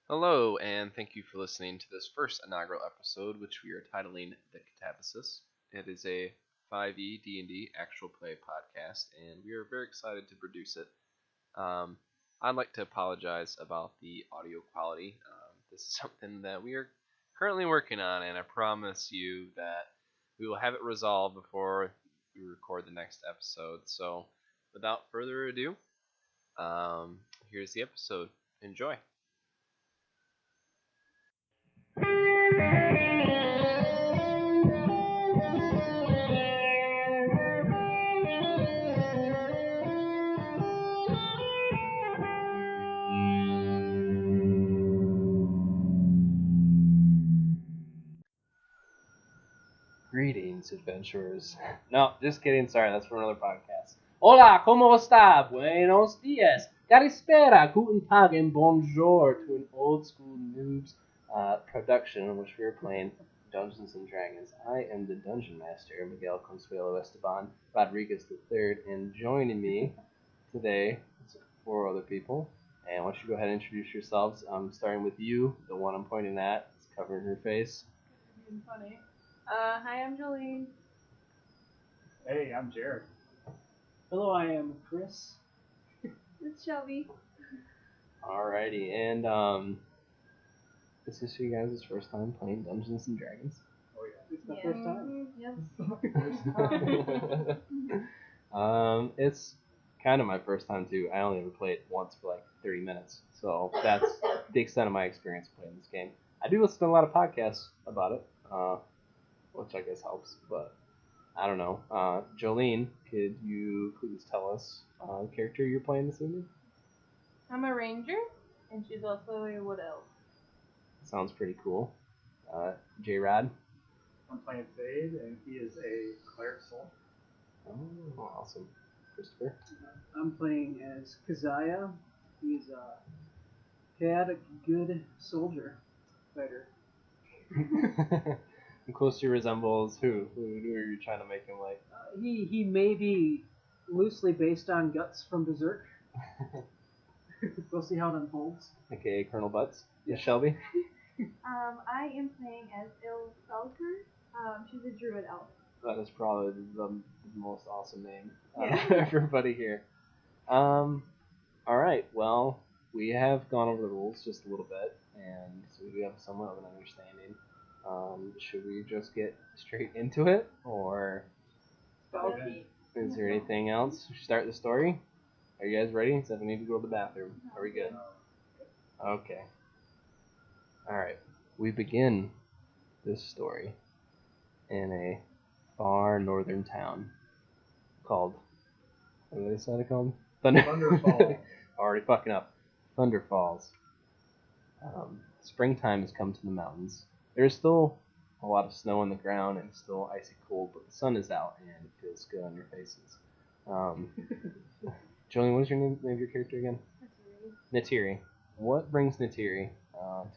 Hello, and thank you for listening to this first inaugural episode, which we are titling The Katabisis. It is a 5e D&D actual play podcast, and we are very excited to produce it. I'd like to apologize about the audio quality. This is something that we are currently working on, and I promise you that we will have it resolved before we record the next episode. So, without further ado, here's the episode. Enjoy. Greetings, adventurers. No, just kidding. Sorry, that's for another podcast. Hola, ¿cómo está? Buenos días. Carispera, guten tag, and bonjour to an old school noobs production in which we are playing Dungeons and Dragons. I am the Dungeon Master, Miguel Consuelo Esteban Rodriguez III, and joining me today is 4 other people. And why don't you go ahead and introduce yourselves? Starting with you, the one I'm pointing at. It's covering her face. Being funny. Hi, I'm Jolene. Hey, I'm Jared. Hello, I am Chris. It's Shelby. Alrighty, and this is you guys' first time playing Dungeons and Dragons. Oh yeah. It's my first time. Yep. It's kind of my first time too. I only ever played once for like 30 minutes, so that's the extent of my experience playing this game. I do listen to a lot of podcasts about it, which I guess helps, but I don't know. Jolene, could you please tell us the character you're playing this evening? I'm a ranger, and she's also a wood elf. Sounds pretty cool. J-Rod? I'm playing Fade, and he is a cleric soul. Oh, awesome. Christopher? I'm playing as Keziah. He's a chaotic good soldier fighter. And closely resembles who? Who are you trying to make him like? He may be loosely based on Guts from Berserk. We'll see how it unfolds. AKA Colonel Butts. Yeah, Shelby? I am playing as Il Sulfur. She's a druid elf. That is probably the most awesome name out Yeah. of everybody here. Alright, well, we have gone over the rules just a little bit, and so we do have somewhat of an understanding. Should we just get straight into it, or Okay. is there anything else? Should we start the story? Are you guys ready? Except we need to go to the bathroom. Are we good? Okay. Alright. We begin this story in a far northern town called, what did I say it called? Thunderfall. Already fucking up. Thunder Falls. Springtime has come to the mountains. There's still a lot of snow on the ground and it's still icy cold, but the sun is out and it feels good on your faces. Jolene, what is your name of your character again? Natiri. What brings Natiri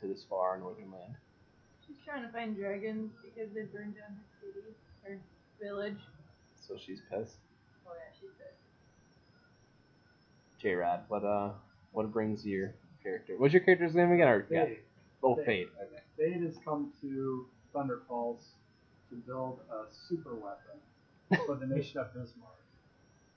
to this far northern land? She's trying to find dragons because they burned down her city, her village. So she's pissed. Oh yeah, she's dead. J-Rod, what brings your character? What's your character's name again? Yeah. Fade. Oh, Fade. Fade. Okay. Fade has come to Thunder Falls to build a super weapon for the nation of Bismarck.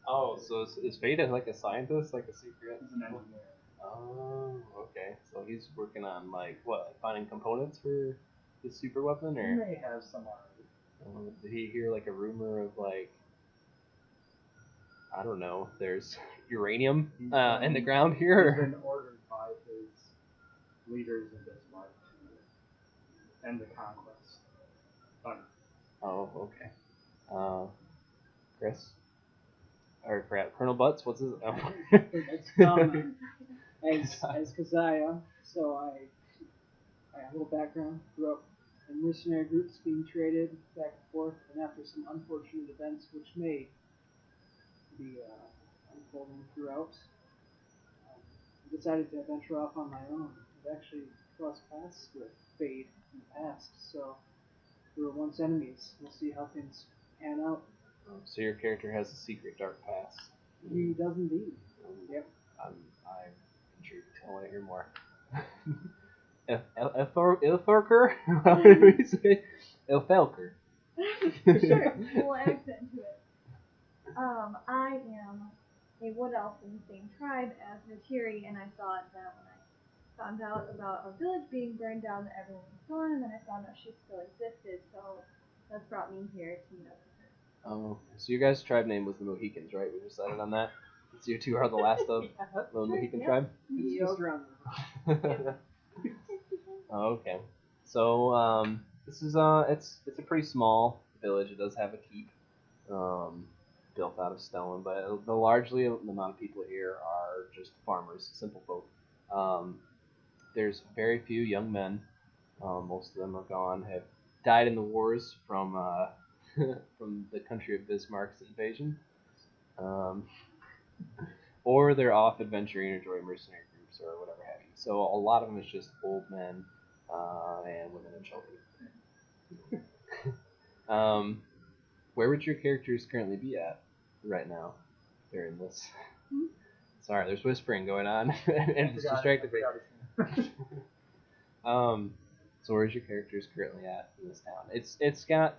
Oh, so is Fade like a scientist, like a secret? He's an engineer. Oh, okay. So he's working on like what, finding components for this super weapon, He or may have some already. did he hear like a rumor of like, I don't know, there's uranium in the ground He's here? been ordered by his leaders in Bismarck to end the conquest. Thunder. Oh, okay. Chris? Or crap, Colonel Butts, what's his... Oh. As Keziah, so I have a little background. Grew up in mercenary groups being traded back and forth, and after some unfortunate events which may be unfolding throughout, I decided to venture off on my own. I've actually crossed paths with Fade in the past, so we were once enemies. We'll see how things pan out. So your character has a secret dark past. He does indeed. Yep. I'm intrigued. I want to hear more. Ilthorker? How did we say? Ilthelker. Sure, we'll accent to it. I am a wood elf in the same tribe as Natiri, and I thought that when I found out about a village being burned down, that everyone was gone, and then I found out she still existed, so that's brought me here to meet up with her. Oh, so your guys' tribe name was the Mohicans, right? We decided on that. So you two are the last of the Mohican tribe. It's just around Oh, okay. So this is it's a pretty small village. It does have a keep, built out of stone, but largely the amount of people here are just farmers, simple folk. There's very few young men. Most of them are gone, have died in the wars from from the country of Bismarck's invasion, or they're off adventuring or joining mercenary groups or whatever have you. So a lot of them is just old men and women and children. Where would your characters currently be at right now during this? Sorry, there's whispering going on, and it's distracted me. So where's your characters currently at in this town? It's got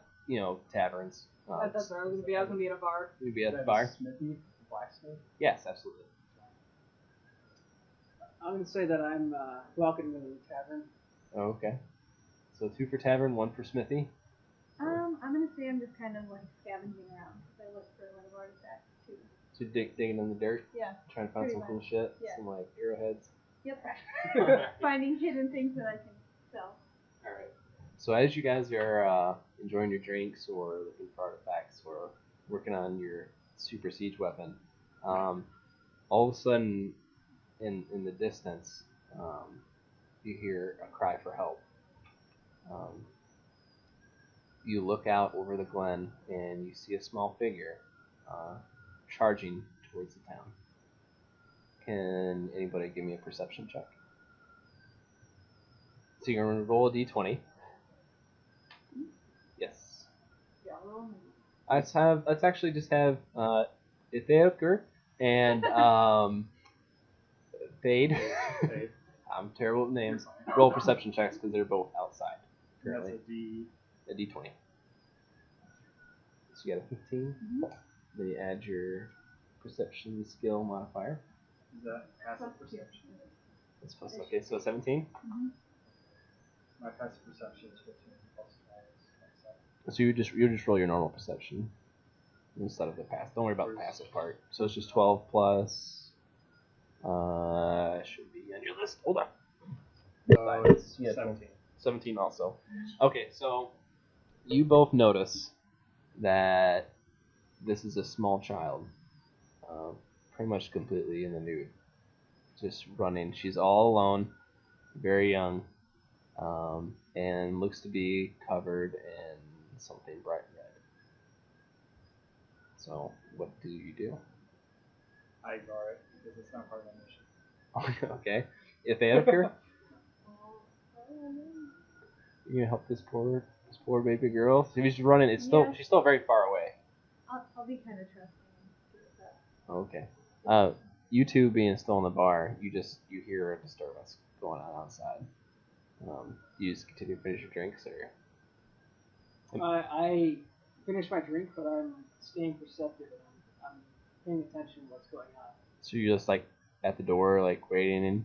taverns. That's where I was gonna be. I was gonna be at a bar. You'd be at the bar. Smithy, blacksmith. Yes, absolutely. I'm going to say that I'm welcoming them to the tavern. Oh, okay. So 2 for tavern, 1 for smithy. I'm gonna say I'm just kind of like scavenging around because I look for like artifacts too. So digging in the dirt, Yeah. trying to find Pretty some cool much. shit, Yeah. some like arrowheads. Yep. Finding hidden things that I can sell. All right. So as you guys are enjoying your drinks or looking for artifacts or working on your super siege weapon, all of a sudden, in the distance, you hear a cry for help. You look out over the glen and you see a small figure charging towards the town. Can anybody give me a perception check? So you're going to roll a d20. Yes. Yeah, roll. Let's actually just have Ithaker and Fade. Fade. I'm terrible with names. Roll perception checks because they're both outside currently. That's A d20. So you got a 15. Then you add your perception skill modifier. is that passive Plus perception? That's plus, okay, so 17. My passive perception is 15 plus 5 is 27. So you just roll your normal perception instead of the pass. Don't worry about the passive part. So it's just 12 plus. Should be on your list. Hold on. It's Yeah, 17. 17 also. Okay, so you both notice that this is a small child, pretty much completely in the nude, just running. She's all alone, very young, and looks to be covered in something bright red. So, what do you do? I ignore it because it's not part of my mission. Okay, if they appear, you gonna help this poor baby girl. So she's running. She's still very far away. I'll be kind of trusting. With that. Okay. You two being still in the bar, you hear a disturbance going on outside. You just continue to finish your drinks, or I finished my drink, but I'm staying perceptive and I'm paying attention to what's going on. so you're just like at the door, like waiting and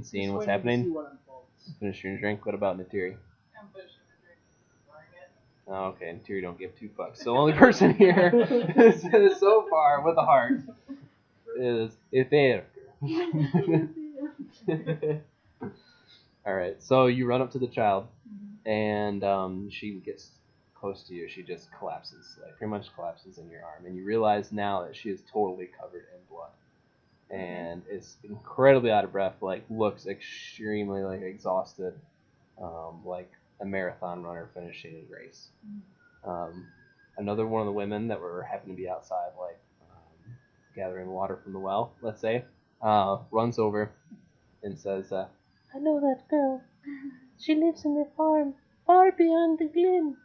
seeing Just what's waiting to happening. see what unfolds. Finish your drink. What about Natiri? I'm finishing the drink, pouring it. Oh, okay, Natiri don't give 2 fucks. So the only person here is so far with a heart is Ithair. All right, so you run up to the child, and she gets close to you. She just collapses, like pretty much collapses in your arm, and you realize now that she is totally covered in blood, and is incredibly out of breath. Like looks extremely like exhausted, like a marathon runner finishing a race. Another one of the women that were happened to be outside, like gathering water from the well, let's say, runs over and says, I know that girl. She lives in the farm, far beyond the glen.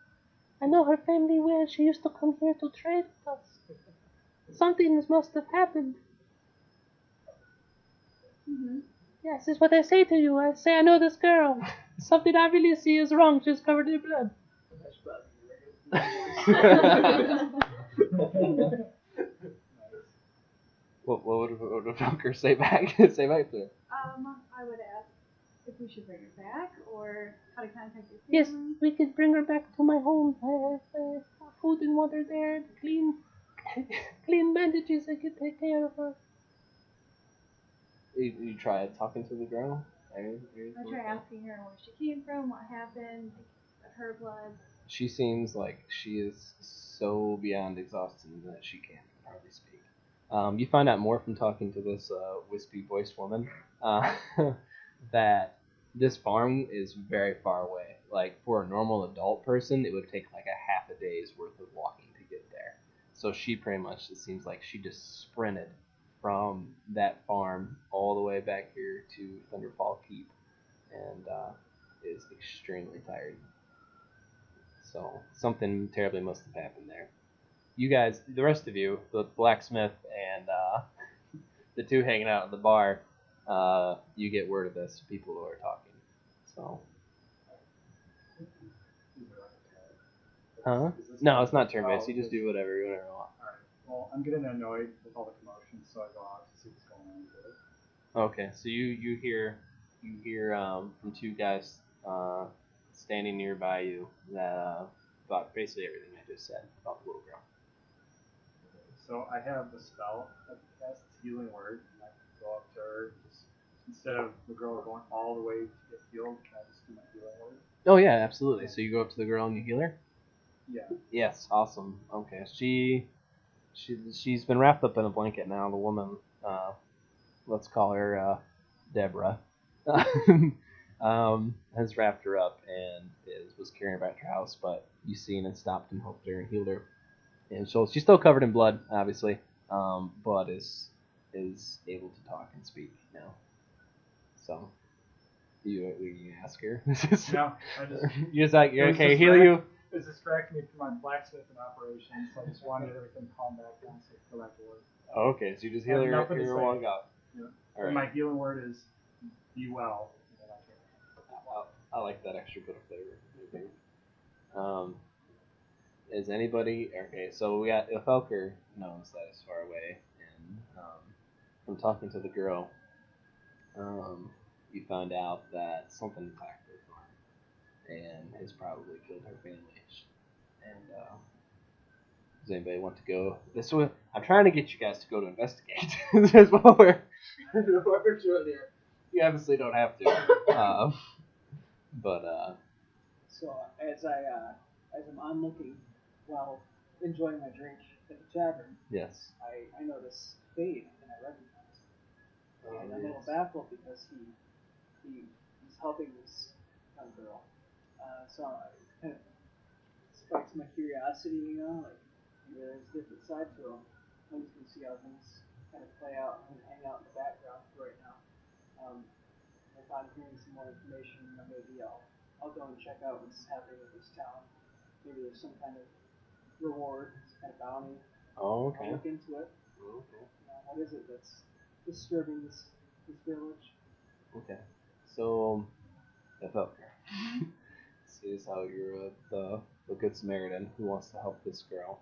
I know her family well. She used to come here to trade with us. Something must have happened. Yes, it's what I say to you. I say I know this girl. Something I really see is wrong. She's covered in blood. What would Funker say back? Say back to her. I would ask if we should bring her back or how to contact your Yes, family. we could bring her back to my home. I have food and water there, clean bandages. I could take care of her. You try talking to the girl? I try asking her where she came from, what happened, her blood. She seems like she is so beyond exhausted that she can't hardly speak. You find out more from talking to this wispy-voiced woman that this farm is very far away. Like, for a normal adult person, it would take like a half a day's worth of walking to get there. So she pretty much, it seems like she just sprinted from that farm all the way back here to Thunderfall Keep and is extremely tired. So something terribly must have happened there. You guys, the rest of you, the blacksmith and the two hanging out at the bar, you get word of this, people who are talking. So, huh? No, it's not turn-based. You just do whatever you want. Alright, well, I'm getting annoyed with all the commotion, so I go out to see what's going on with it. Okay, so you hear from two guys standing nearby you that about basically everything I just said about the little girl. So I have the spell that casts Healing Word, and I can go up to her, just instead of the girl going all the way to get healed, can I just do my Healing Word? Oh yeah, absolutely. So you go up to the girl and you heal her? Yeah. Yes, awesome. Okay, she's been wrapped up in a blanket now. The woman, let's call her Deborah, has wrapped her up and was carrying her back to her house. But you seen and stopped and helped her and healed her. And she's still covered in blood, obviously, but is able to talk and speak now. So, you ask her? No, I just... You're just like, you're It was okay, heal you? It was distracting me from my blacksmithing operation, so I just wanted everything calm back down so I could go back to work. Oh, okay, so you just heal I have her nothing to say. one out. Yeah. All And right. my Healing Word is, be well. And then I I like that extra bit of flavor. Is anybody okay? So we got Felker knows that it's far away, and from talking to the girl, you found out that something attacked her farm and has probably killed her family. And does anybody want to go? This way, I'm trying to get you guys to go to investigate. Just while we're short here. You obviously don't have to. So as I'm onlooking while enjoying my drink at the tavern, Yes. I notice Fade and I recognize him. And I'm a little baffled because he's helping this young girl. So it kind of spikes my curiosity, like there's a different side to him. I'm just gonna see how things kind of play out and hang out in the background for right now. If I'm hearing some more information, maybe I'll go and check out what's happening with this town. Maybe there's some kind of reward, some kind of bounty. Oh, okay. I'll look into it. Okay. What is it that's disturbing this village? Okay. So, Felker. Sees how you're the good Samaritan who wants to help this girl.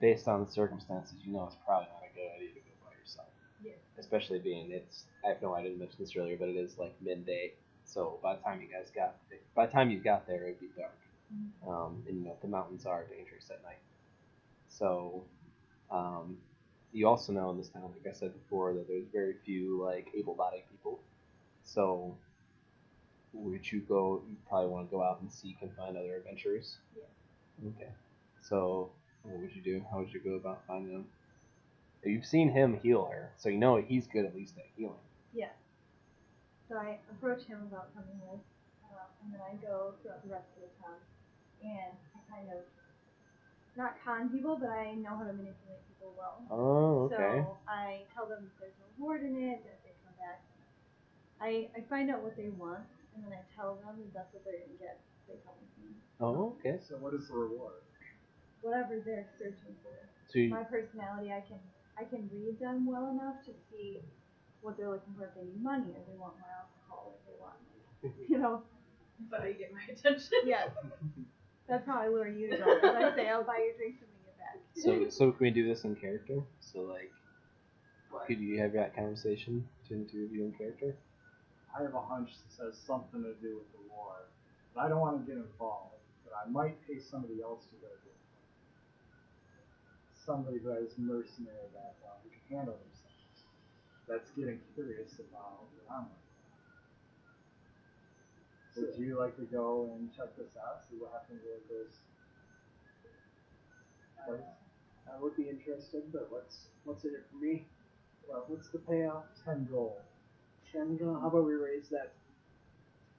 Based on the circumstances, you know it's probably not a good idea to go by yourself. Yeah. Especially being I didn't mention this earlier, but it is like midday. So by the time you got there, it'd be dark. Mm-hmm. And the mountains are dangerous at night. So, you also know in this town, like I said before, that there's very few like able-bodied people. So, you probably want to go out and seek and find other adventurers? Yeah. Okay. So, what would you do? How would you go about finding them? You've seen him heal her, so you know he's good at least at healing. Yeah. So I approach him about coming with, and then I go throughout the rest of the town, and I kind of, not con people, but I know how to manipulate people well. Oh, okay. So I tell them there's a reward in it, that they come back. I find out what they want, and then I tell them that that's what they're going to get if they come with me. Oh, okay. So what is the reward? Whatever they're searching for. So my personality, I can read them well enough to see what they're looking for, if they need money or they want more alcohol, or they want, you know. But I get my attention. Yes. That's how I lure you to go. Because I say, I'll buy your drinks and bring it back. So can we do this in character? So like, could you have that conversation between the two of you in character? I have a hunch this has something to do with the war, but I don't want to get involved. But I might pay somebody else to go do it. Somebody who has mercenary background who can handle themselves. That's getting curious about what I'm like. Would you like to go and check this out? See what happens with this place? I would be interested, but what's in it for me? Well, what's the payoff? 10 gold. 10 gold. How about we raise that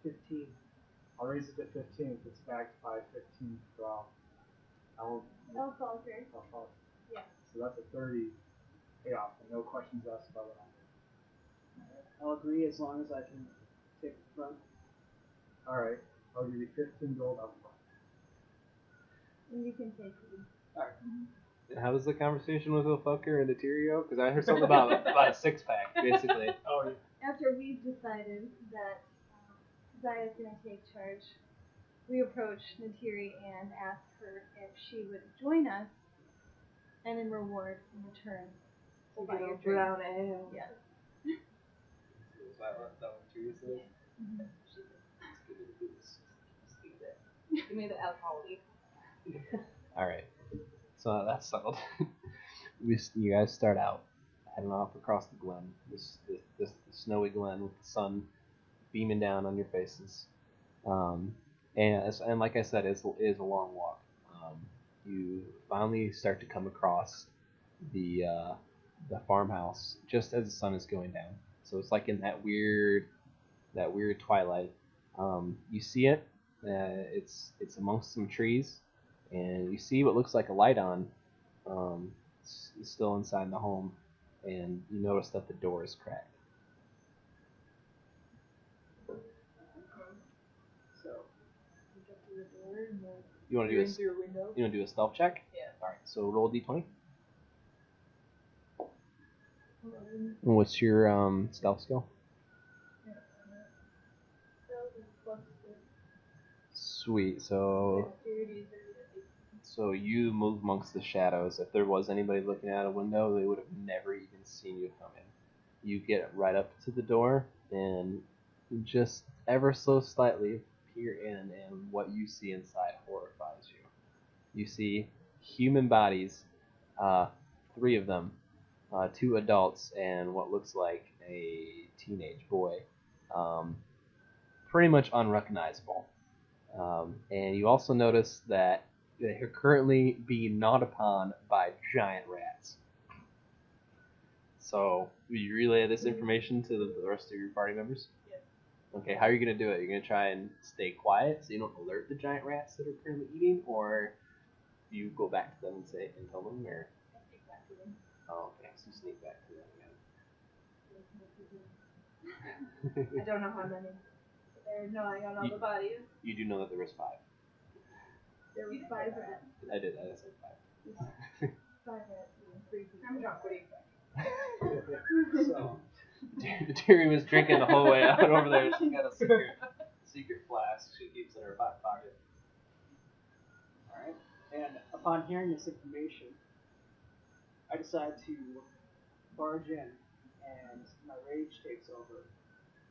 to 15? I'll raise it to 15 if it's backed by 15 from Falter. Yeah. So that's a 30 payoff, and no questions asked about what I'm doing. I'll agree as long as I can take the front. Alright, I'll give you 15 gold up front. And you can take it. Alright. And how was the conversation with Ilfucker and Eterio? Because I heard something about a 6-pack, basically. Oh, yeah. After we've decided that Zaya's going to take charge, we approached Natiri and asked her if she would join us, and in reward, in return, we'll buy your drink. Brown ale. Yes. Is that what Eterio said? Mm-hmm. Give me the alcohol. Alright. So that's settled. You guys start out heading off across the glen. This snowy glen with the sun beaming down on your faces. And like I said, it is a long walk. You finally start to come across the farmhouse just as the sun is going down. So it's like in that weird twilight. You see it. It's amongst some trees, and you see what looks like a light on. It's still inside the home, and you notice that the door is cracked. So, You want to do a stealth check? Yeah. All right. So roll d20. And what's your stealth skill? Sweet. So you move amongst the shadows. If there was anybody looking out a window, they would have never even seen you come in. You get right up to the door and just ever so slightly peer in, and what you see inside horrifies you. You see human bodies, 3 of them, 2 adults and what looks like a teenage boy, pretty much unrecognizable. And you also notice that they're currently being gnawed upon by giant rats. So, will you relay this information to the rest of your party members? Yes. Okay, how are you going to do it? You're going to try and stay quiet so you don't alert the giant rats that are currently eating, or do you go back to them and say and tell them, or? Oh, okay, so you sneak back to them again. I don't know how many. They're gnawing on all the bodies. You do know that there was 5. There was 5 rats. I said 5. 5 rats and 3 people. I'm drunk. What do you think? so Terry was drinking the whole way out over there. She got a secret flask she keeps in her back pocket. Alright. And upon hearing this information, I decide to barge in, and my rage takes over.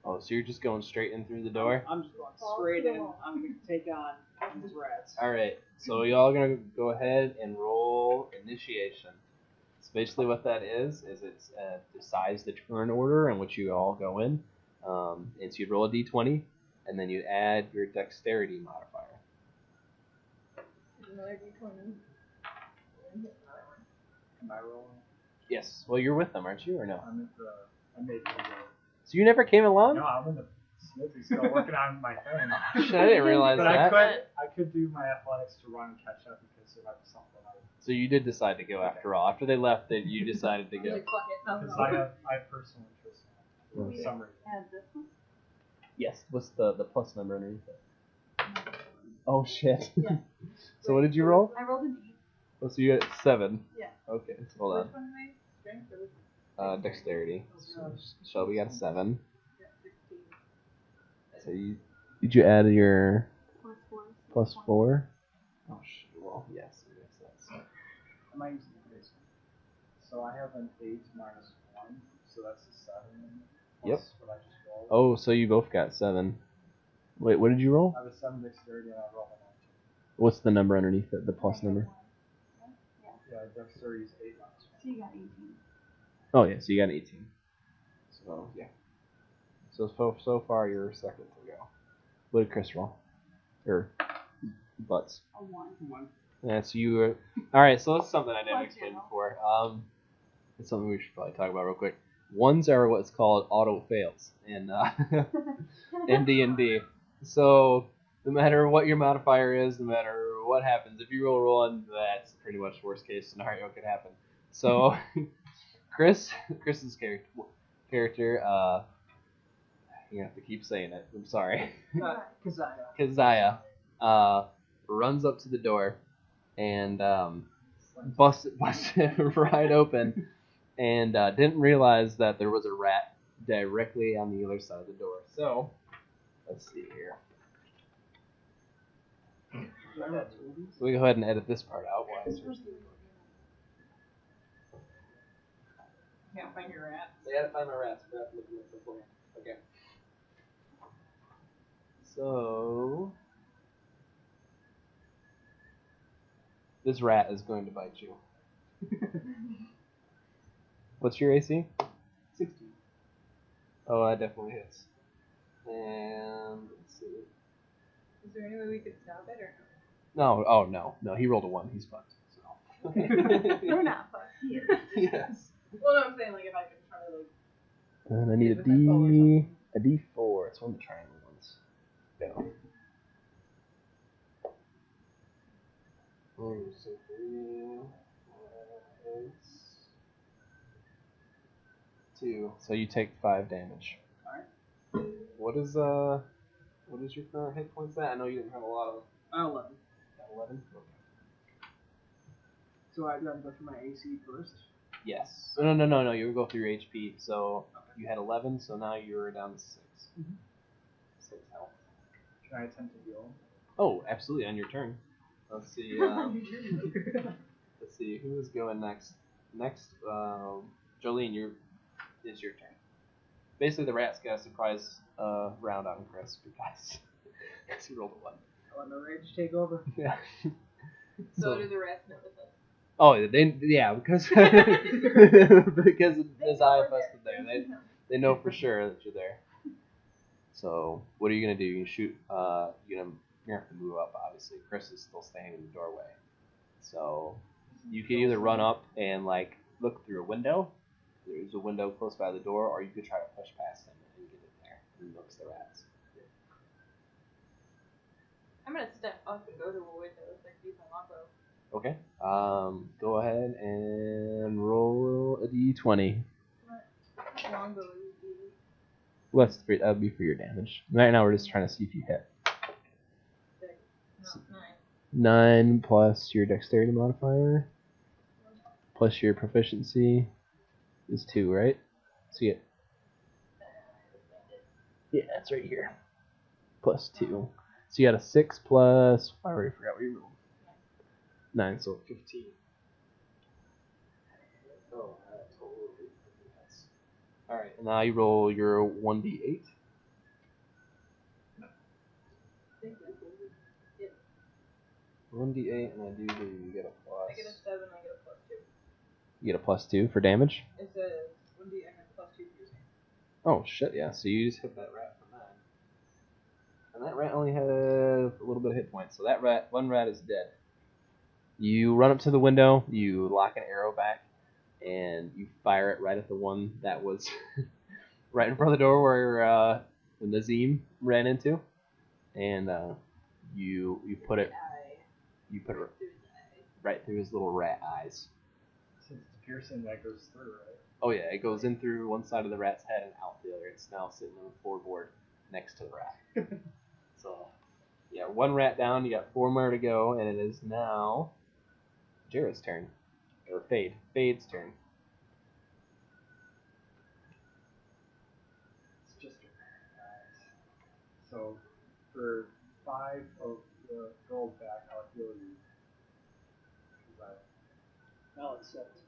Oh, so you're just going straight in through the door? I'm just going straight in. I'm going to take on these rats. Alright, so y'all going to go ahead and roll initiation. So basically what that is it's decides the turn order in which you all go in. And so you roll a d20, and then you add your dexterity modifier. Another D20. Am I rolling? Yes. Well, you're with them, aren't you, or no? I made the roll. So you never came along? No, I'm in the smithy still working on my thing. Shit, I didn't realize But that. I could do my athletics to run and catch up because there might be something I So you did decide to go after all. After they left, then you decided to go. Like, fuck it. I'll because go. I have personal interest in it. Okay. For some reason. Add this one. Yes. What's the plus number underneath it? Oh shit. Yeah. So what did you roll? I rolled a D. Oh, so you got 7. Yeah. Okay, hold on. Which one am I? Strength or which Dexterity. So Shelby got a 7. Yeah, 16. So did you add your Plus 4. +4? Oh, well, yes, it makes sense. Am I using the base one? So I have an 8 minus 1, so that's a 7. Yep. Plus what I just rolled. Oh, so you both got 7. Wait, what did you roll? I have a 7 dexterity and I rolled a 19. What's the number underneath it? The plus number? Yeah, dexterity is 8 minus 1. So you got 18. Oh, yeah, so you got an 18. So, yeah. So far, you're second to go. What did Chris roll? Or butts? A 1. Yeah, so you were... Alright, so that's something I didn't Plus explain 0. before. It's something we should probably talk about real quick. Ones are what's called auto fails in D&D. So, no matter what your modifier is, no matter what happens, if you roll a 1, that's pretty much worst case scenario could happen. So, Chris's character, you have to keep saying it. I'm sorry. Keziah. Keziah runs up to the door and busts it right open, and didn't realize that there was a rat directly on the other side of the door. So, let's see here. We go ahead and edit this part out. Can't find your rat. I gotta find my rats. Okay. So, this rat is going to bite you. What's your AC? 16. Oh, that definitely hits. And let's see. Is there any way we could stop it or No, oh no, he rolled a 1. He's fucked. So. We're not fucked. He is. Yes. no? Well, no, I'm saying like if I could try to like. And I need With my bow or a D4. It's one of the triangle ones. Go. 1, 2, 3, 2. So you take 5 damage. Alright. What is your current hit points at? I know you didn't have a lot of 11. 11. So I gotta go through my AC first. Yes. No. You would go through your HP. So you had 11. So now you're down to 6. Mhm. 6 health. Can I attempt to heal? Oh, absolutely. On your turn. Let's see. Let's see. Who is going next? Next, Jolene, it's your turn. Basically, the rat's got a surprise round on Chris because he rolled a 1. I let my rage take over. Yeah. So do the rats know with us? Oh, because because as I busted there, they know for sure that you're there. So what are you gonna do? You shoot. You're gonna have to move up. Obviously, Chris is still standing in the doorway. So you can either run up and like look through a window. There's a window close by the door, or you could try to push past him and get in there and look at the rats. I'm gonna step up and go to a window so I can use my longbow. Okay. Go ahead and roll a d20. What longbow is it? Well, that would be for your damage. Right now, we're just trying to see if you hit. 6. No, 9. 9 plus your dexterity modifier plus your proficiency is 2, right? So you get, it's right here. Plus 2. So you got a 6 plus. I already forgot what you rolled. 9, so 15. Oh, totally. Alright, and now you roll your 1d8. Yep. 1d8, and you get a plus. I get a 7, I get a plus 2. You get a plus 2 for damage? It says 1d, I have plus 2 for using. Oh, shit, yeah. So you just hit that rat for 9. And that rat only had a little bit of hit points, so that one rat is dead. You run up to the window, you lock an arrow back, and you fire it right at the one that was right in front of the door where Nazim ran into, and you put it right through his little rat eyes. Since it's piercing, that goes through, right? Oh yeah, it goes in through one side of the rat's head and out the other. It's now sitting on the floorboard next to the rat. So, yeah, 1 rat down. You got 4 more to go, and it is now Jared's turn, or Fade's turn. So for 5 of the gold back, I'll heal you. 'Cause I'll accept.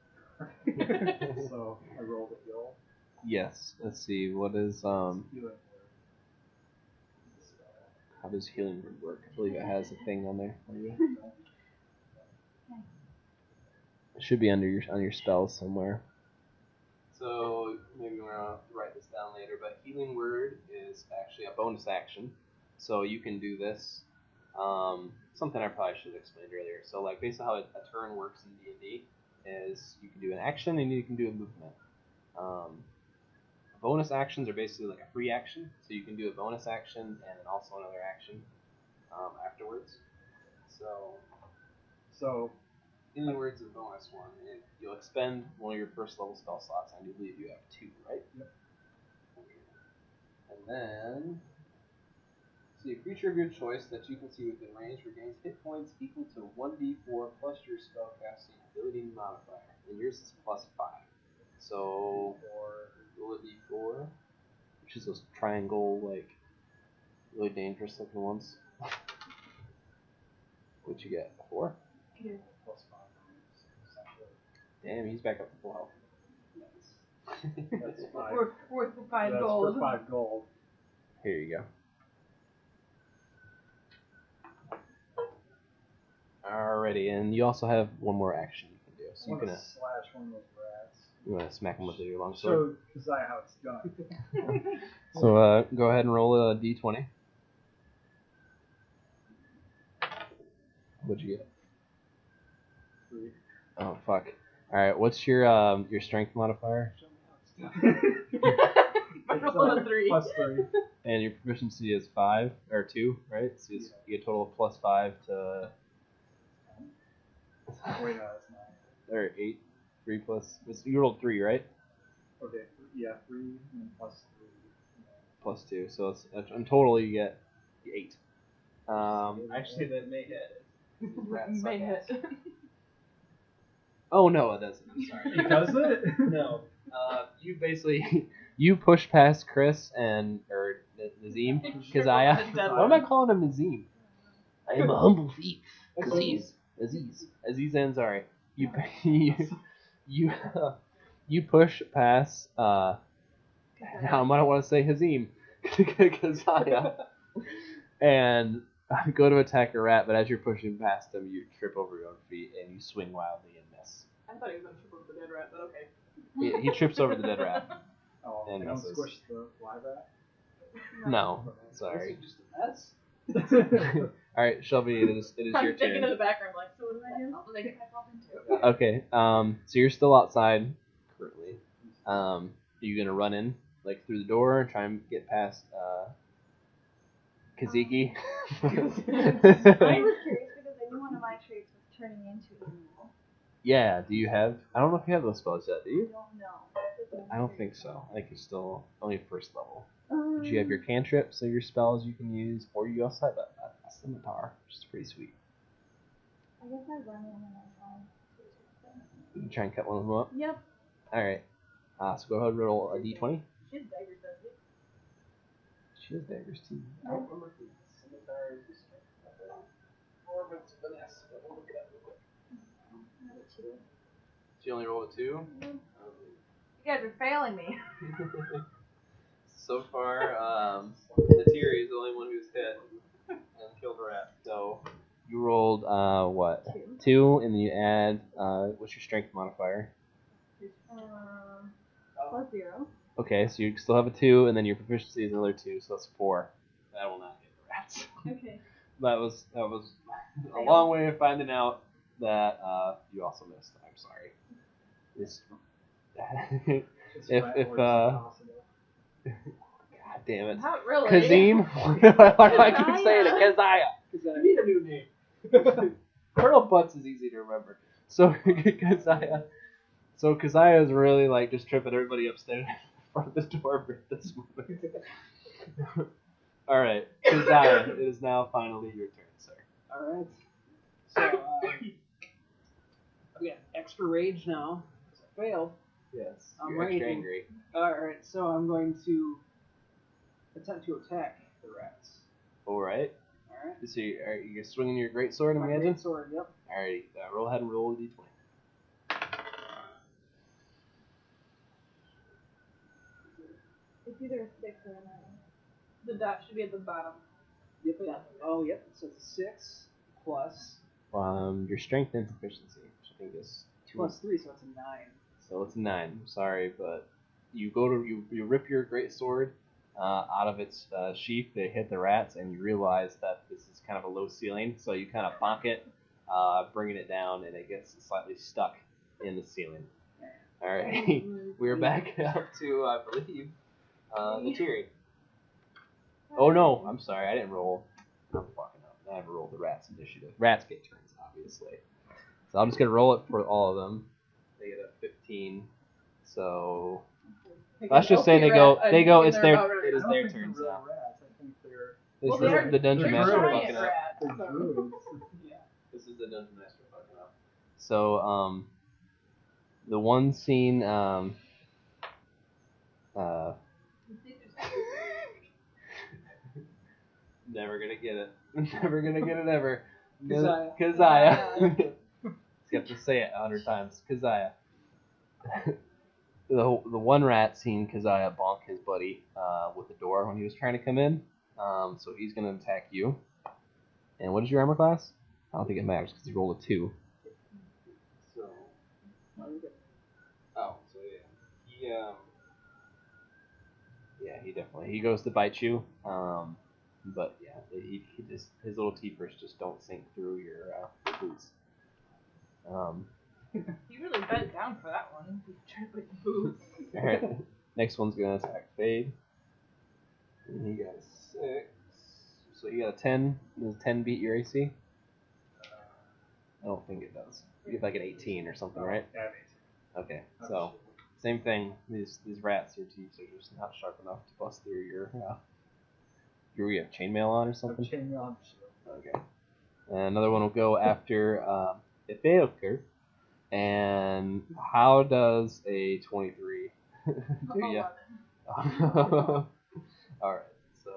so I rolled a heal. Yes. Let's see. What is Healing word. How does healing word work? I believe it has a thing on there for you. It should be on your spells somewhere. So maybe we're gonna write this down later. But healing word is actually a bonus action. So you can do this. Something I probably should have explained earlier. So like basically how a turn works in D&D is you can do an action and you can do a movement. Bonus actions are basically like a free action, so you can do a bonus action and then also another action afterwards. So healing word's a bonus one. You'll expend one of your first level spell slots, and I believe you have 2, right? Yep. And then see a creature of your choice that you can see within range regains hit points equal to 1d4 plus your spellcasting ability modifier, and yours is +5. So roll a d4, which is those triangle, like, really dangerous looking ones. What'd you get? 4? Two. +5. Damn, he's back up to full health. That's 5. Worth for 5 That's gold. for 5 gold. Here you go. Alrighty, and you also have one more action you can do. So I you want can to slash one of those rats. you want to smack him with your longsword. Show Keziah how it's done. So go ahead and roll a d20. What'd you get? 3. Oh fuck. All right, what's your strength modifier? Roll a 3. +3. And your proficiency is 5 or 2, right? So you get a total of +5 to Wait, no, that's 9. or 8. 3 plus. You rolled 3, right? Okay, yeah, 3 and then +3. +2. So it's, in total you get 8. Actually, that may hit. May hit. Oh no, it doesn't. I'm sorry. Does it? No. You basically you push past Chris or Nazim, Keziah. Why am I calling him Nazim? I am a humble thief. Aziz Ansari. You push past. Now I don't want to say Hazim, Keziah, and go to attack a rat. But as you're pushing past him, you trip over your own feet and you swing wildly and miss. I thought he was going to trip over the dead rat, but okay. He trips over the dead rat. Oh, And I don't misses. squish the live rat? No, sorry. Just a mess. All right, Shelby, it is I'm your thinking in turn. the background, like, so what do I do? What do I get myself into? Okay, so you're still outside currently. Are you gonna run in like through the door and try and get past Kaziki? I was curious because I knew one of my traits was turning into evil. Yeah. Do you have? I don't know if you have those spells yet. Do I you? don't know. I don't think so. I think you're still only first level. But you have your cantrips, so your spells you can use, or you also have a scimitar, which is pretty sweet. I guess I run in and I try to. You can try and cut one of them up. Yep. All right. So go ahead and roll a d20. She has daggers, doesn't she? She has daggers too. I don't remember if the scimitar is just or if it's finesse, but we'll look it up real quick. Another 2. She only rolled a 2. You guys are failing me. So far, Natiri is the only one who's hit and killed a rat. So you rolled what? 2, and then you add what's your strength modifier? +0. Okay, so you still have a 2, and then your proficiency is another 2, so that's 4. That will not hit the rats. Okay. That was a long way of finding out that you also missed. I'm sorry. This God damn it. Not really. Kazim? Why do I keep saying it? Keziah. You need a new name. Colonel Butts is easy to remember. So Keziah. So Keziah is really like just tripping everybody upstairs in front of the door at this moment. Alright, Keziah, it is now finally your turn, sir. Alright. So, I've got extra rage now. Because I failed. Yes. I'm You're extra ready. angry. Alright, so I'm going to attempt to attack the rats. All right. Alright. So you're swinging your great sword, My imagine? great sword, yep. Alright, roll ahead and roll a d20. It's either a 6 or a 9. The dot should be at the bottom. Yep, yep. So it's a 6 plus Your strength and proficiency, which I think is 2. plus 3, so it's a 9. So it's 9. I'm sorry, but you go to you rip your great sword out of its sheath. They hit the rats, and you realize that this is kind of a low ceiling. So you kind of bonk it, bringing it down, and it gets slightly stuck in the ceiling. All right, we're back up to I believe the Tiri. Oh no, I'm sorry, I didn't roll. I'm fucking up. I haven't rolled the rats initiative. Rats get turns, obviously. So I'm just gonna roll it for all of them. They get a 15. So let's just say they go. It is their turns now. Rats. I think they're This Well, is they're- the dungeon they're master giant fucking up. rats, they're so- druids. This is the dungeon master fucking up. So the one scene never gonna get it. Never gonna get it ever. Keziah. Keziah. You have to say it 100 times. Keziah. The one rat seen Keziah bonk his buddy with the door when he was trying to come in. So he's gonna attack you. And what is your armor class? I don't think it matters because you rolled a 2. So. Oh, so yeah. He definitely he goes to bite you. But yeah, he just his little teepers just don't sink through your boots. He really bent down for that one. He tried to put the boots. All right, next one's gonna attack Fade. And he got a 6. So you got a 10. Does 10 beat your AC? I don't think it does. You get like an 18 or something, right? Yeah, Okay, so same thing. These rats, their teeth are just not sharp enough to bust through your. You have chainmail on or something? chainmail on. Okay. And another one will go after Etheoker. And how does a 23 do ya? 11. Alright, so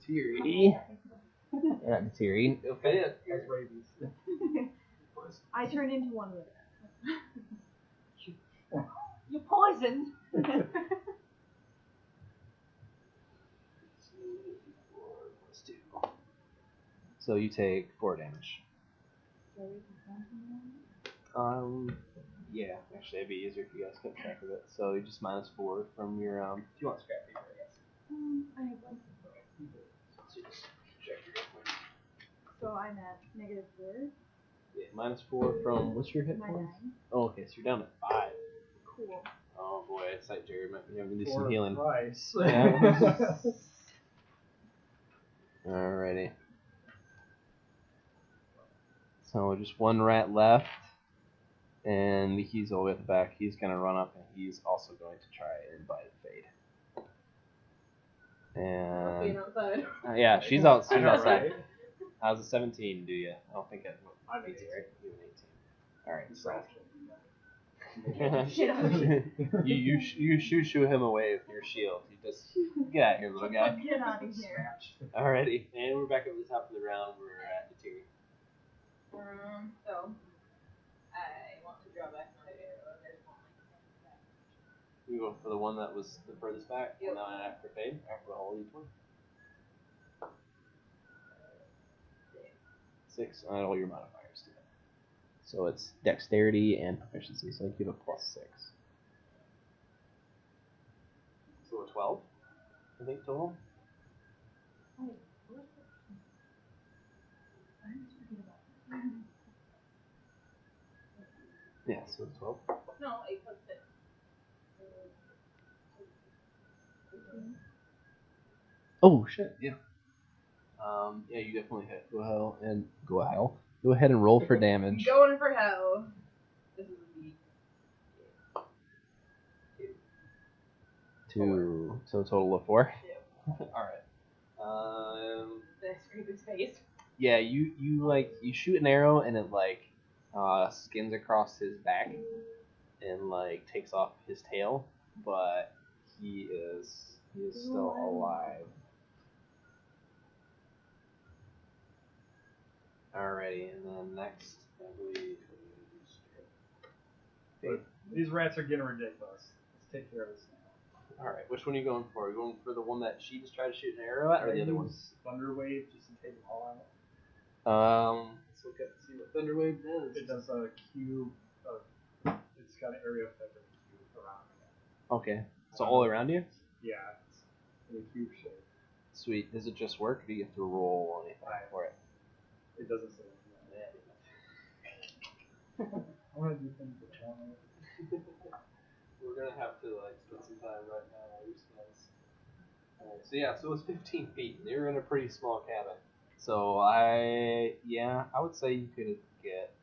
Tiri. Alright, Tiri. That's rabies. I turned into one with it. You poisoned. So you take 4 damage. Yeah, actually it'd be easier if you guys kept track of it. So you just -4 from your if you want scrap paper, I guess. I have one. So you just check your hit points. So I'm at -4. Yeah, -4 from what's your hit My points? 9. Oh, okay, so you're down to 5. Cool. Oh boy, it's like Jerry might be having to do For some a healing. price. Yeah. Alrighty. So just one rat left, and he's all the way at the back. He's gonna run up, and he's also going to try and bite Fade. Being And outside. yeah, she's out. She's I know, outside. right? How's a 17 do you? I don't think it I'm beats it, 18. right? You an 18. All right, so Shit out of here. you shoo him away with your shield. You just get out of here, little guy. Get out of here. Alrighty, and we're back up at the top of the round. We're at the Tiri. So, I want to draw back my arrow. There's one like You go for the one that was the furthest back, Yep. and then after Fade, after all each one. 6 on all your modifiers too. So it's dexterity and proficiency, so I give a +6. So a 12, I think total. Wait, where's the... I just forget about that. Yeah, so it's 12. No, 8 plus 6. Oh shit, yeah. Yeah, you definitely hit. Go ahead and roll for damage. Going for hell. This is a beat. 2, so a total of 4. Yep. Alright. Did I scrape his face? Yeah, you shoot an arrow and it skins across his back and takes off his tail, but he is still alive. Alrighty, and then next, I believe. But these rats are getting ridiculous. Let's take care of this now. Alright, which one are you going for? Are you going for the one that she just tried to shoot an arrow at, or the other one? Thunder Wave just to take them all out. Let's look at see what Thunder Wave does. It does a cube of. It's got an area effect of a cube around it. Okay, so all around you? Yeah, it's in a cube shape. Sweet. Does it just work, or do you have to roll anything for it? It doesn't say anything. I want to do things with one. We're gonna have to spend some time right now while you spells. Alright, so yeah, so it was 15 feet. They were in a pretty small cabin. So I would say you could get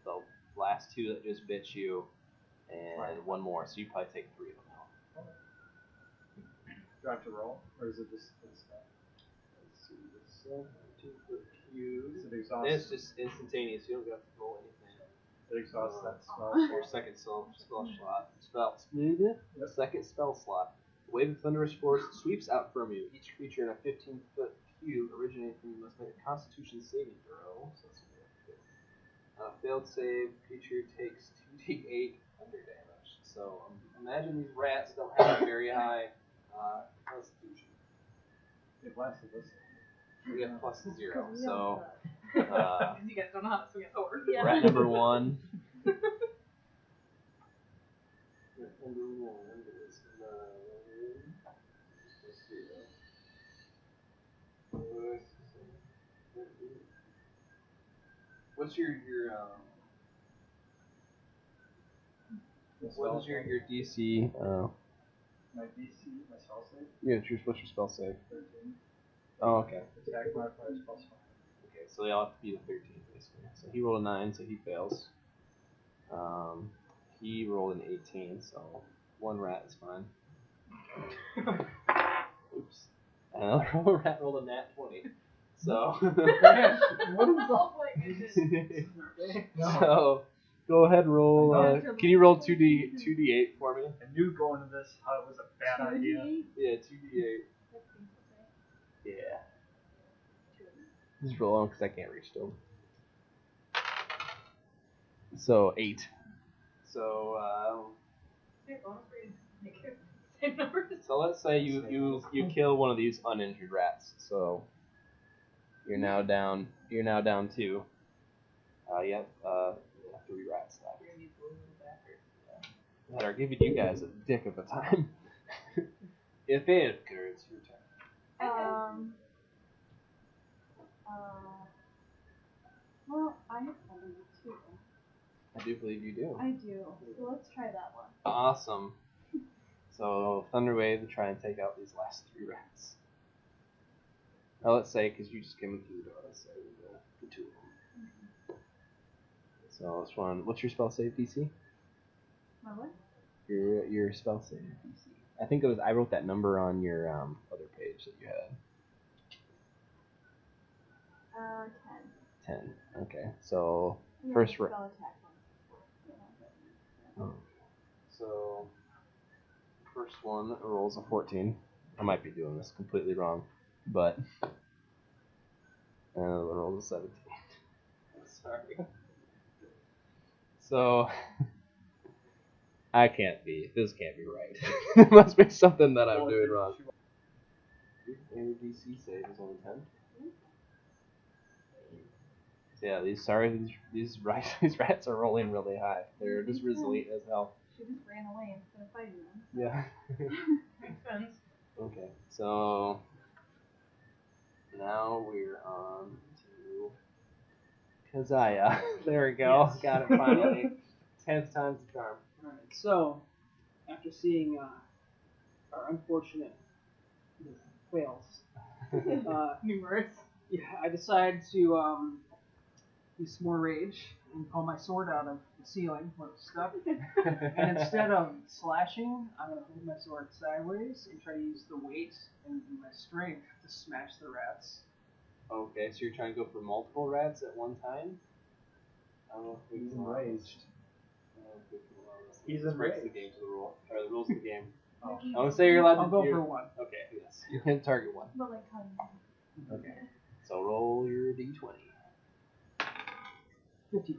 the last two that just bit you, and one more. So you probably take 3 of them out. Do I have to roll, or is it just instant? Let's see, the cube. Is it exhaust? It's just instantaneous. You don't have to roll anything. It exhausts that spell. Your second spell slot. Second spell slot. The wave of thunderous force sweeps out from you. Each creature in a 15-foot cube originating from you must make a Constitution saving throw. So that's good. Failed save, creature takes 2d8 thunder damage. So imagine these rats don't have a very high Constitution. It blasted this. We have +0. So You guys don't know how to swing a sword. Yeah. rat number 1. Rat number 1 is 9. What's your what is your DC? My DC, my spell save? Yeah, what's your spell save? 13. Oh, okay. Attack modifier is +5. Okay, so they all have to be the 13 basically. So he rolled a 9, so he fails. He rolled an 18, so 1 rat is fine. Oops. Another rat rolled a nat 20. So. So go ahead and roll. Can you roll 2d8 for me? I knew going to this how it was a bad idea. Yeah, 2d8. Yeah. Just roll on because I can't reach to him. So 8. So so let's say you kill one of these uninjured rats. So you're now down 2. You have 3 rats left. That are giving you guys a dick of a time. If it occurs, your turn. Well, I have Thunder too. I do believe you do. I do. So let's try that one. Awesome. So Thunder Wave to try and take out these last 3 rats. Now let's say, because you just came in through the door, let's say we go for 2 of them. So this one, what's your spell save DC? My what? Your spell save DC. I think it was. I wrote that number on your other page that you had. 10. 10. Okay. So Yeah, first spell round. attack one. So first one rolls a 14. I might be doing this completely wrong, but another one rolls a 17. Sorry. So this can't be right. It must be something that I'm doing wrong. Your DC save is only 10. So yeah, these rats are rolling really high. They're just resilient as hell. She just ran away instead of fighting them. Yeah. Makes sense. Okay, so now we're on to Keziah. There we go. Yes. Got it finally. 10th time's the charm. Alright, so after seeing our unfortunate fails, Numerous. yeah, I decided to use some more rage and pull my sword out of the ceiling where it was stuck. And instead of slashing, I'm going to hold my sword sideways and try to use the weight and my strength to smash the rats. Okay, so you're trying to go for multiple rats at one time? I don't know if we He's can allow this. enraged. I don't know if we can allow this. He's This breaks the enraged. game to the rule, or the rules of the game. Oh. I would say you're allowed I'll to go do- for one. Okay, yes. You can target one. But like how do you Okay. So roll your d20. 50.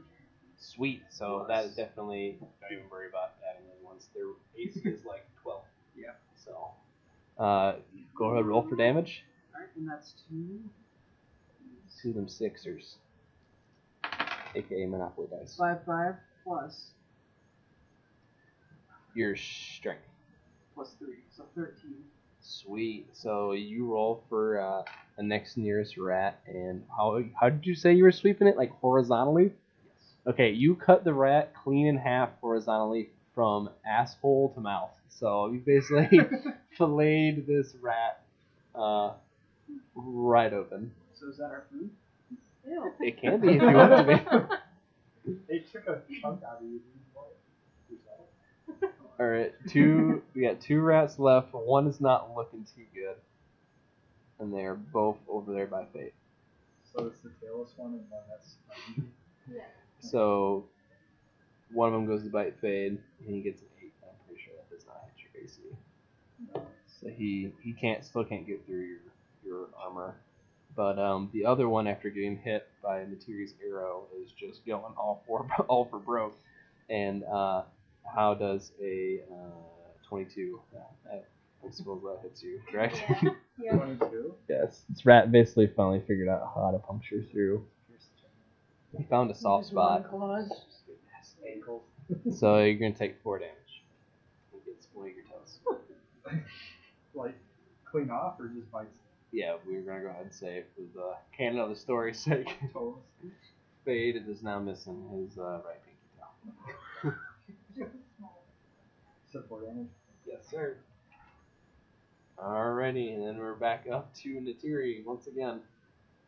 Sweet. So that is definitely, don't even worry about adding in once their AC is like 12. Yeah. So, go ahead, roll for damage. Alright, and that's 2. To them Sixers, aka Monopoly dice. 5 plus Your strength. plus 3, so 13. Sweet. So you roll for the next nearest rat, and how did you say you were sweeping it? Like horizontally? Yes. Okay, you cut the rat clean in half horizontally from asshole to mouth. So you basically filleted this rat right open. So is that our food? Ew. It can be if you want it to be. They took a chunk out of you. All right, we got 2 rats left. One is not looking too good, and they are both over there by fate. So it's the tailless one and one that's. Yeah. So one of them goes to bite Fade, and he gets an 8. I'm pretty sure that does not hit your AC. So he still can't get through your armor. But the other one, after getting hit by Natiri's arrow, is just going all for broke. And how does a 22? I suppose that hits you, correct? Yeah. 22. Yes. This rat basically finally figured out how to puncture through. He found a soft spot. Ankles. So you're going to take 4 damage. You get one of your toes. Like, clean off or just bites? Yeah, we're going to go ahead and say, for the canon of the story's sake, Toes. Fade is now missing his right pinky toe. So 4 damage. Yes, sir. Alrighty, and then we're back up to Natiri once again.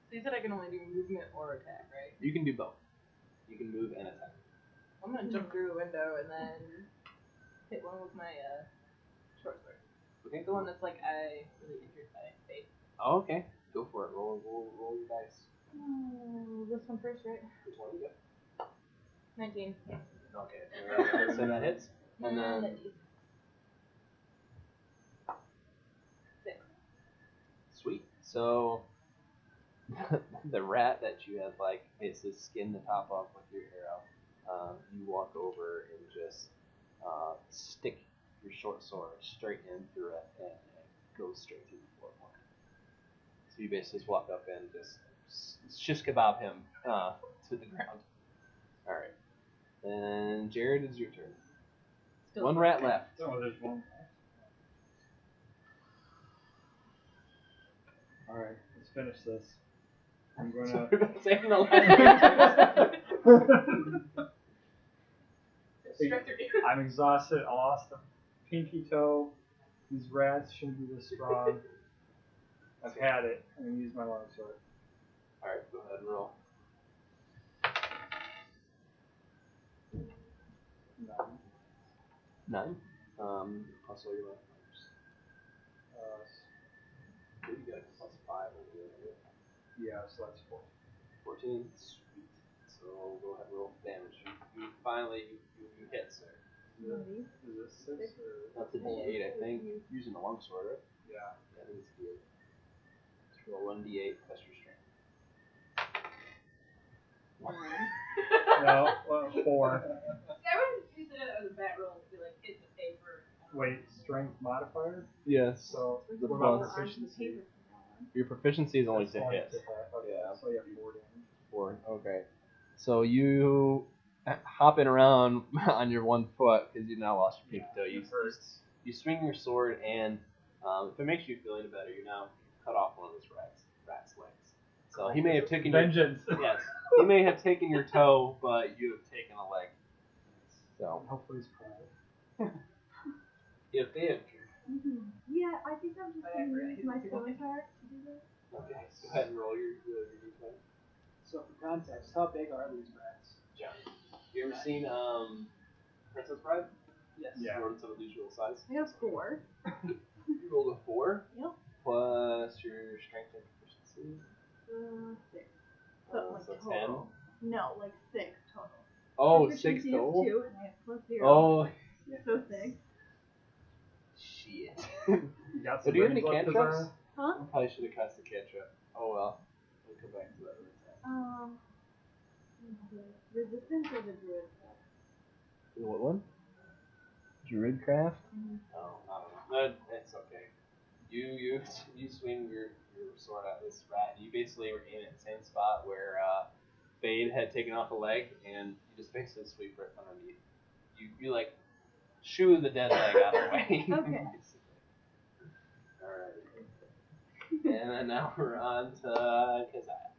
So you said I can only do movement or attack, right? You can do both. You can move and attack. I'm gonna jump through a window and then hit one with my short sword. Okay. The one that's like I really injured by fate. Oh, okay. Go for it. Roll your dice. Oh, this one first, right? Which one you get? 19. Okay. So that hits. And then 6. Sweet. So the rat that you had like basically skinned the top off with your arrow, you walk over and just stick your short sword straight in through it, and it goes straight through the floor. So you basically just walk up and just shish kebab him to the ground. All right. And Jared, it's your turn. Still One rat left. Oh, there's one. Alright, let's finish this. I'm gonna. Saving the last. Straight through you. I'm exhausted. I lost a pinky toe. These rats shouldn't be this strong. I've had it. I'm gonna use my long sword. Alright, go ahead and roll. 9. Plus all your modifiers. You got plus 5 over there. Yeah, so that's 4. 14. Sweet. So go ahead and roll damage. You finally you hit, sir. Is it 6 or? That's a D8, I think. Using the longsword, right? Yeah. I think it's D8. Let's roll 1D8 plus your strength. 1. No, well, 4. I would use it as a bat roll to be like hit the paper. Wait, strength modifier? Yes. So, The what about plus. proficiency? Your proficiency is only That's to only hit. to hit. Okay, Yeah. so you have 4 damage. 4. Okay. So you hopping around on your one foot because you now lost your pinky toe. It hurts. You swing your sword, and if it makes you feel any better, you now cut off one of those rat's legs. So he may have taken Vengeance. yes, he may have taken your toe, but you have taken a leg. So Hopefully he's proud. if they have Yeah, I think I'm just going to use my scimitar to do this. okay, go ahead and roll your d20. So for context, how big are these rats? John, you ever seen Princess Bride? Yes. Yeah. Rodents of unusual size. I got 4. You rolled a 4. Yep. Plus your strength and proficiency. 6. So, like So total. No, like 6 total. 10. Oh, Proficiency 6 is total? 2, and I have plus 0. Oh, So 6. shit. You got So some do you have any brains left to cantrips? burn? Huh? I probably should have cast the cantrip. Oh well. We'll come back to that later. The resistance or the druid craft? What one? Druidcraft? Oh, I don't know. It's okay. You swing your sword at this rat. You basically were aiming at the same spot where Fade had taken off a leg, and you just basically sweep right underneath. You like shoo the dead leg out of the way. Okay. Alright. And then now we're on to Kazai.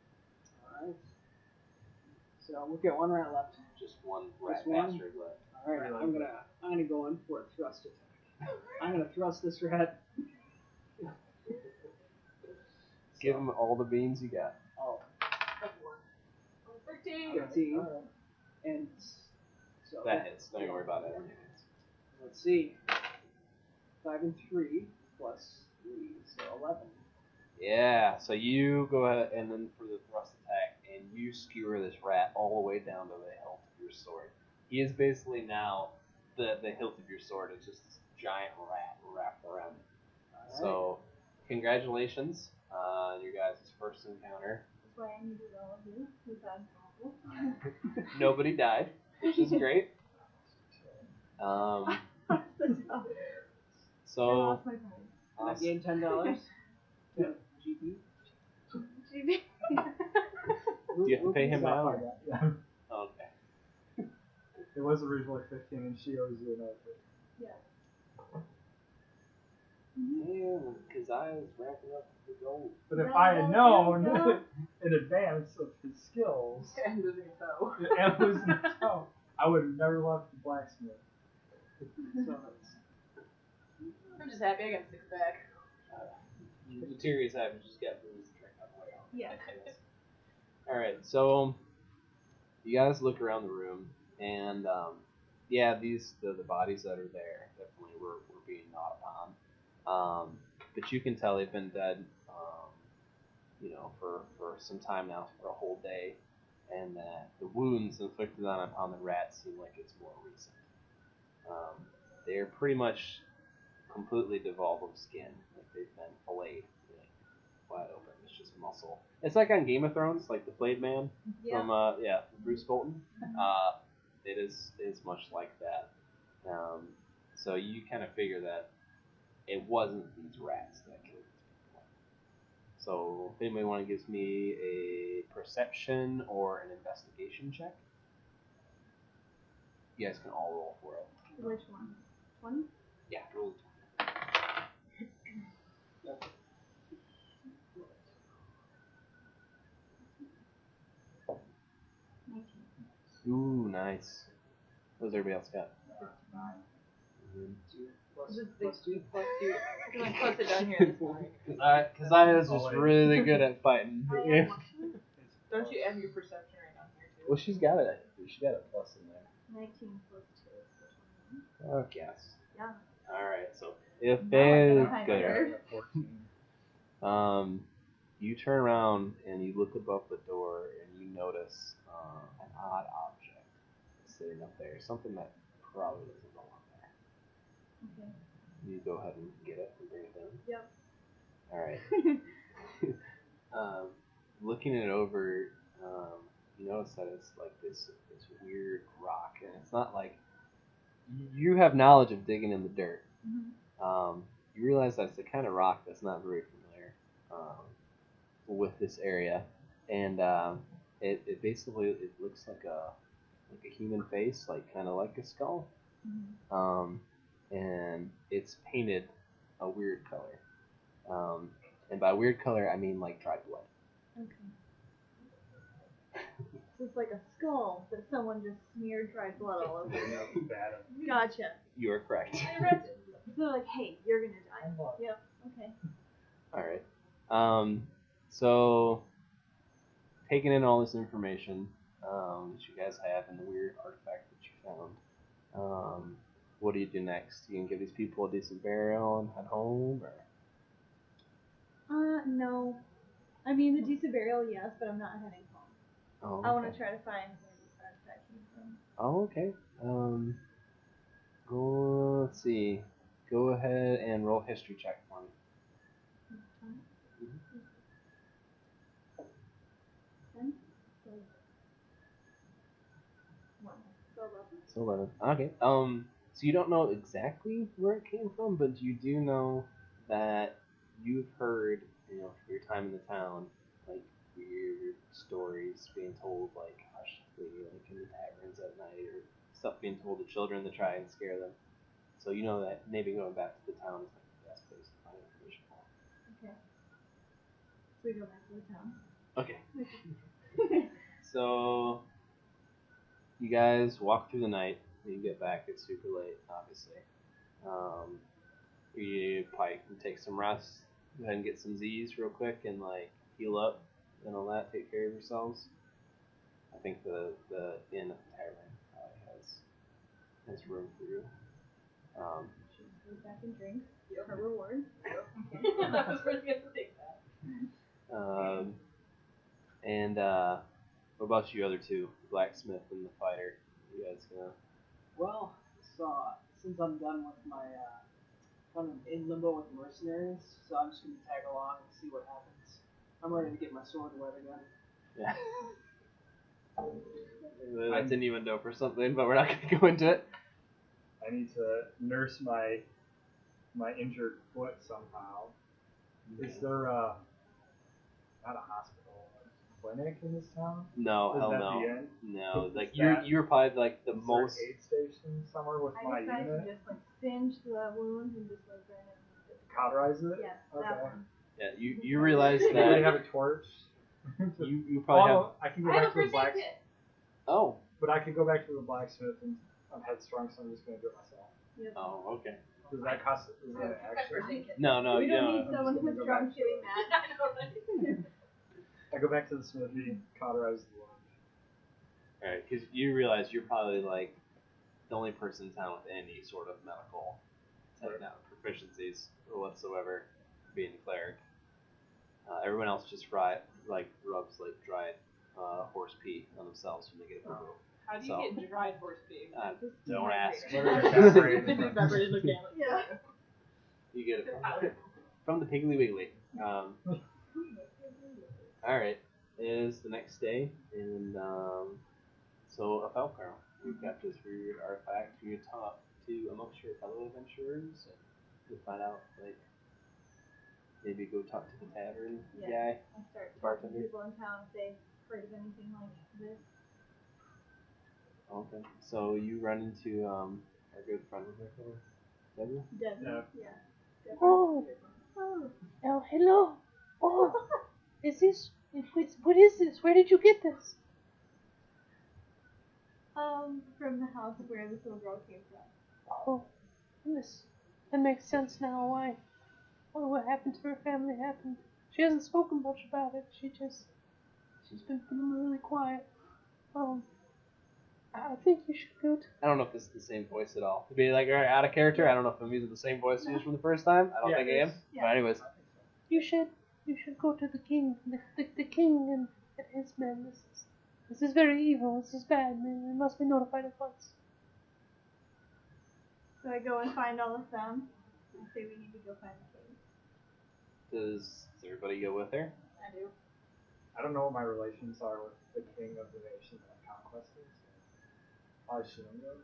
Alright. So we'll get one rat left. Just one rat one? bastard left. Alright, I'm gonna go in for a thrust attack. I'm gonna thrust this rat. Give him all the beans you got. Oh, 13. 15. And so That hits. Don't even worry about it. let's see. 5 and 3 plus 3, so 11. Yeah, so you go ahead and then for the thrust attack, and you skewer this rat all the way down to the hilt of your sword. He is basically now the hilt of your sword is just this giant rat wrapped around it. So, congratulations on your guys' first encounter. That's why I needed all of you. You guys awful. Nobody died, which is great. So, lost my phone. I gained $10. GP. GB. do you have to pay him now? Or? Yeah. Okay. It was originally 15, and she owes you another 15. Yeah, because I was wrapping up the gold. But if I had known in advance of his skills And losing a toe. and losing the toe, I would have never left the blacksmith. So I'm just happy I got 6 back. Materials have just got booze to drink on the way out. Yeah. Alright, so you guys look around the room, and yeah, the bodies that are there definitely were being gnawed upon. But you can tell they've been dead, for some time now, for a whole day, and that the wounds inflicted upon the rats seem like it's more recent. They are pretty much completely devolved of skin, like they've been filleted, wide open. It's just muscle. It's like on Game of Thrones, like the flayed man from Bruce Bolton. It is much like that. So you kind of figure that it wasn't these rats that killed these people. So if anybody want to give me a perception or an investigation check, you guys can all roll for it. Which one? 20? Yeah, roll. Ooh, nice. What does everybody else got? 2 plus 2. I plus it down here this morning. Because I was just really good at fighting. Yeah. Don't you add your perception right down here too? Well, she's got a plus in there. 19 plus 2 is 21. Oh, yes. Yeah. All right. So if Now I'm they behind good, her. you turn around and you look above the door and you notice an odd object sitting up there. Something that probably doesn't belong there. Okay. You go ahead and get it and bring it in. Yep. All right. Looking it over, you notice that it's like this weird rock, and it's not like you have knowledge of digging in the dirt. Mm-hmm. You realize that it's the kind of rock that's not very familiar with this area, and it basically looks like a human face, like kind of like a skull. Mm-hmm. And it's painted a weird color. And by weird color, I mean like dried blood. Okay. So it's like a skull that someone just smeared dried blood all over. Gotcha. You are correct. So like, hey, you're gonna die. Yep. Okay. All right. So taking in all this information that you guys have and the weird artifact that you found, what do you do next? You can give these people a decent burial and head home, or? No. I mean, the decent burial, yes, but I'm not heading home. Oh, okay. I want to try to find where this artifact came from. Oh, okay. Let's see. Go ahead and roll history check for me. So 11. Okay. So you don't know exactly where it came from, but you do know that you've heard, for your time in the town, like weird stories being told, like hushedly, like in the taverns at night, or stuff being told to children to try and scare them. So you know that maybe going back to the town is like the best place to find information. Okay. So we go back to the town. Okay. So you guys walk through the night. When you get back, it's super late, obviously. You probably can take some rest. Go ahead and get some Z's real quick and like heal up and all that. Take care of yourselves. I think the inn at the tavern probably has room for you. Should go back and drink. Her reward. I was really going to take that. And what about you other two, the blacksmith and the fighter? You guys gonna? Well, so since I'm done with my kind of in limbo with mercenaries, so I'm just gonna tag along and see what happens. I'm ready to get my sword wet again. Yeah. That's innuendo for something, but we're not gonna go into it. I need to nurse my injured foot somehow. Is there not a hospital, a clinic in this town? No, Is hell that no. the end? No, like Is that- you're probably like the Is there most. an aid station somewhere with I my decided unit? to just like singe the wounds and just like burn it. Cauterize it? Yes, Okay. that one. Yeah, you realize Do they that have a torch? you probably have. I can go I have back a to the first aid blacksmith. kit. Oh. But I could go back to the blacksmith and I'm headstrong, so I'm just gonna do it myself. Yep. Oh, okay. Does that cost? Is that an First action? aid kit. No, we you don't don't. need someone just gonna who's go drunk back. doing that. I know, right? I go back to the smithy, cauterize the wound. Alright, because you realize you're probably like the only person in town with any sort of medical proficiencies whatsoever, being a cleric. Everyone else just rubs like dried horse pee on themselves when they get a boo. How do you So- get dried horse pee? Don't ask. Evaporated. Yeah. You get it from the Piggly Wiggly. Alright, it is the next day, and so a Falcar, you've got this weird artifact. You talk to amongst your fellow adventurers, and you find out, like, maybe go talk to the tavern Yeah. guy. I start talking Bartender. to people in town if they've heard of anything like this. Okay, so you run into our good friend Debbie. Devin. Yeah. Yeah. Oh. Oh. Oh, hello. Oh, what is this? Where did you get this? From the house where this little girl came from. Oh, that makes sense now. Why? Oh, what happened to her family happened. She hasn't spoken much about it. She's been really quiet. I think you should go to. I don't know if this is the same voice at all. To be like out of character, I don't know if I'm using the same voice used from the first time. I don't think I am. Yeah. But anyways, You should go to the king, the king and his men. This is very evil. This is bad. It must be notified at once. So I go and find all of them. I say we need to go find the king. does everybody go with her? I do. I don't know what my relations are with the king of the nation that conquest is. I assume though.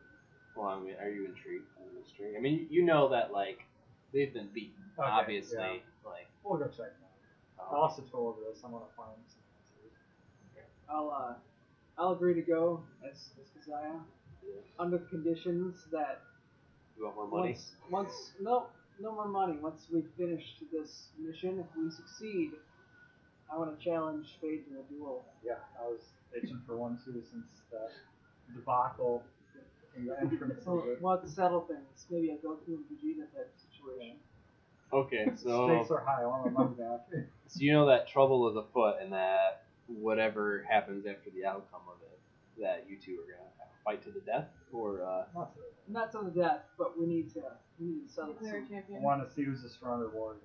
Well, I mean, are you intrigued by the mystery? I mean, you know that like they've been beaten, Okay, obviously. yeah. Like, We'll go check now. I'll also told over this. I want to find some answers. I'll agree to go as Keziah under the conditions that you want more money? no more money. Once we've finished this mission, if we succeed, I want to challenge Fate in a duel. Yeah, I was itching for one too since that debacle in the entrance So of it. we'll have to settle things. Maybe a Goku and Vegeta type situation. Okay, so Stakes are high. I want my money back. so you know that trouble is afoot, and that whatever happens after the outcome of it, that you two are gonna fight to the death, or Not to- Not to the death, but we need to settle Declare a some. I champion. want to see who's a stronger warrior.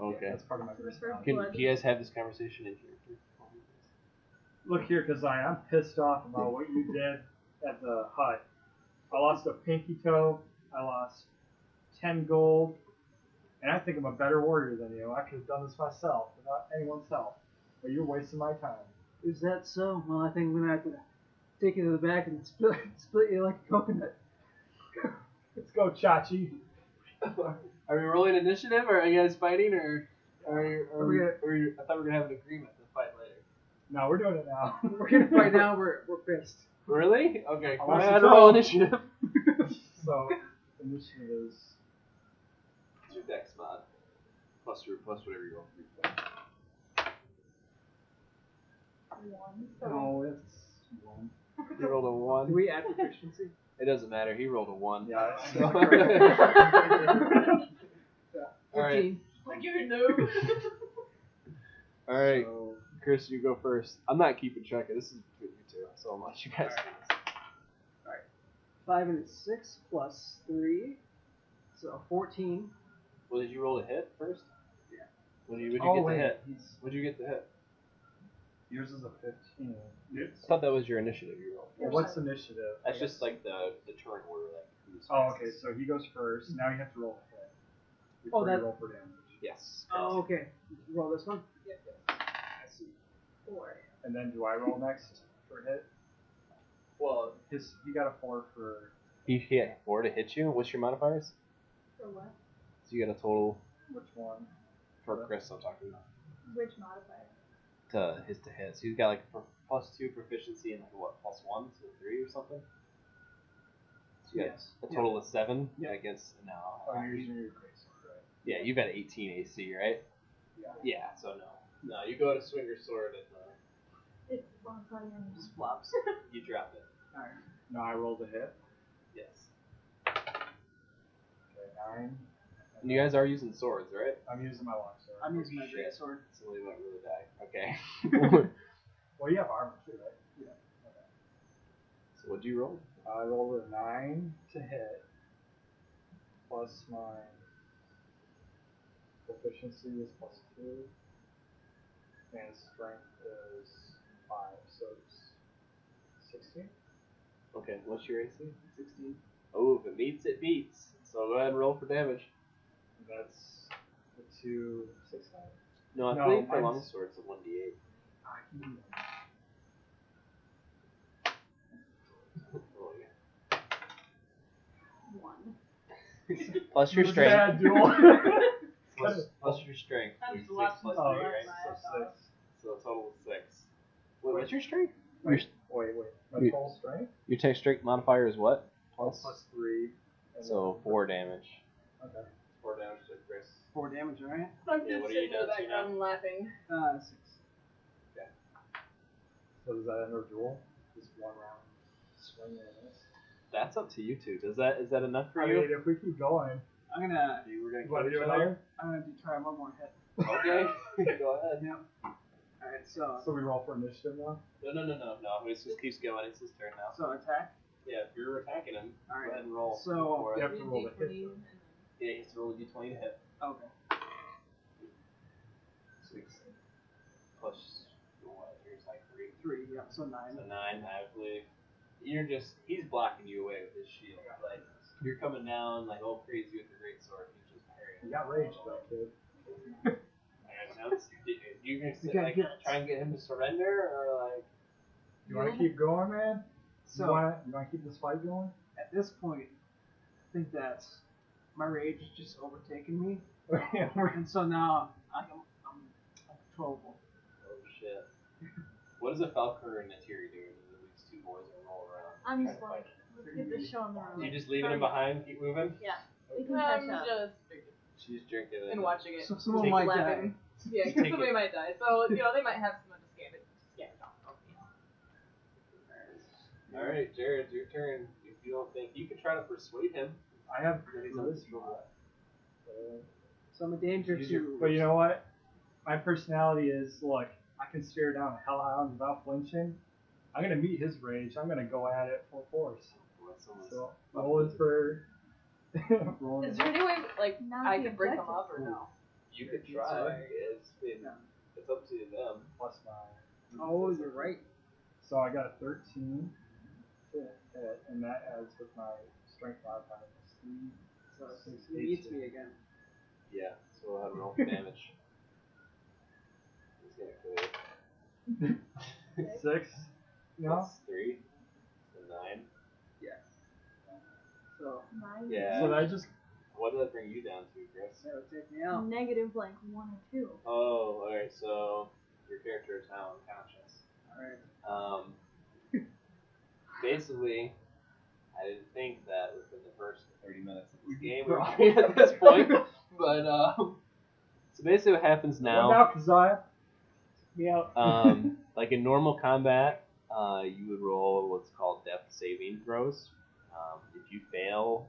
okay. That's part of my To the personality. Can you guys have this conversation in character? Look here, Keziah, I'm pissed off about what you did at the hut. I lost a pinky toe. I lost 10 gold. And I think I'm a better warrior than you. I could have done this myself without anyone's help. But you're wasting my time. Is that so? Well, I think we're gonna have to take you to the back and split you like a coconut. Let's go, Chachi. Are we rolling initiative, or are you guys fighting, or I thought we were gonna have an agreement to fight later. No, we're doing it now. We're gonna fight now. We're pissed. Really? Okay. I Go want ahead, to roll go. initiative. So, initiative is It's your dex mod. Plus whatever you roll. 1. So no, it's 1. He rolled a Do 1. we add proficiency? It doesn't matter. He rolled a 1. Yeah. So- All right. 15. Like you're a noob. All right. So, Chris, you go first. I'm not keeping track of this. Is between you two, so I'll let you guys do this. 5 and 6 plus 3, so 14. Well, did you roll a hit first? Yeah. What'd you oh get wait, to hit? he's, What'd you get to hit? yours is a 15. I thought that was your initiative you rolled. Well, what's initiative? That's just like the turn order, like who's. Oh, okay. So he goes first. Now you have to roll a hit before that- you roll for damage. Yes. Oh, okay. Roll this one. Yep. I see. 4. And then do I roll next for a hit? Well, He got a 4 for. He hit 4 to hit you. What's your modifiers? for what? So you got a total Which one? for Chris. I'm talking about Which modifier? to his to hit. So he's got like +2 proficiency and like what +1, so 3 or something. So you got Yes. a total of 7 Yeah. against no. Oh, you're using your grace sword, right? Yeah, you've got 18 AC, right? Yeah. Yeah. So no. no, you go to swing your sword and It's on and Just flops. you drop it. Alright. No, I rolled a hit. Yes. Okay, 9. And you guys are using swords, right? I'm using my long sword. I'm using my Shit. great sword. Somebody might really die. Okay. Well, you have armor too, right? Yeah. Okay. So what'd you roll? I rolled a 9 to hit, plus my proficiency is +2, and strength is 5, so it's 16. Okay. What's your AC? 16. Oh, if it meets, it beats. So go ahead and roll for damage. That's the 2, 6, 9. No, I No, think for mine's- longsword it's a 1d8. I can do that. Oh, yeah. 1. Plus your It was a strength. bad duel. Plus your strength. That's Which is a lot 6 plus Oh, 3, more. right? so 6. So a total of 6. Wait, what's your strength? Wait. My You- total strength? Your take strength modifier is what? Plus 3. and So then- 4 damage. Okay. 4 damage to Chris. 4 damage, alright? I'm Yeah, just what are you sitting in the doing, Tina? background laughing. 6. So does that end our duel? Just one round swing and a miss? That's up to you two. Is that enough for I you? mean, if we keep going, I'm gonna You were gonna you want to kill do each other? another? I'm gonna try one more hit. Okay. Go ahead. Yep. Alright, so So we roll for initiative now? No. It just keeps going. It's his turn now. so attack. Yeah, if you're attacking him, go Alright. ahead and roll. So for You it. have to roll the hit. D20 first. Yeah, he has to roll a d20 to hit. okay. 6 plus what? Here's like 3. 3, yep, so 9. So 9, I believe. He's blocking you away with his shield. Like, you're coming down, like, all crazy with the great sword. He's just parrying. You got rage though, kid. You gonna You sit, got like, guts. try and get him to surrender, or like? You want to keep going, man? So you want to keep this fight going? at this point, I think that my rage has just overtaken me, and so now I'm uncontrollable. Oh shit! What does a Falconer and a Tiri do? These two boys and roll around. I'm just like, let's get this show on the road. You just leaving him behind, keep moving. Yeah. We can catch I'm up. just She's drinking it. and watching it. So someone Take might laughing. die. Yeah, Take because somebody it. might die. So, they might have someone to scan it. All right, Jared, your turn. If you don't think you can try to persuade him. I have that he's this unstable. So I'm a danger Use your- to. But you know what? My personality is, look, I can stare down hellhounds without flinching. I'm going to meet his rage. I'm going to go at it full force. So, rolling for... rolling Is there any way, Not I the could break them objective. up or no? You could try. It's up to them. plus 9. Oh, you're right. So I got a 13 to hit, and that adds with my strength modifier. So Six, he eight, beats two. me again. Yeah, so we'll have a roll for damage. He's gonna kill you. 6? No? Plus 3. So Yeah. So I just What did that bring you down to, Chris? that would take me out. Negative like 1 or 2. Oh, alright, so your character is now unconscious. Alright. Basically, I didn't think that within the first 30 minutes of this game we would be at this point, but so basically what happens What now, about Keziah? Me out. like in normal combat, you would roll what's called death saving throws. If you fail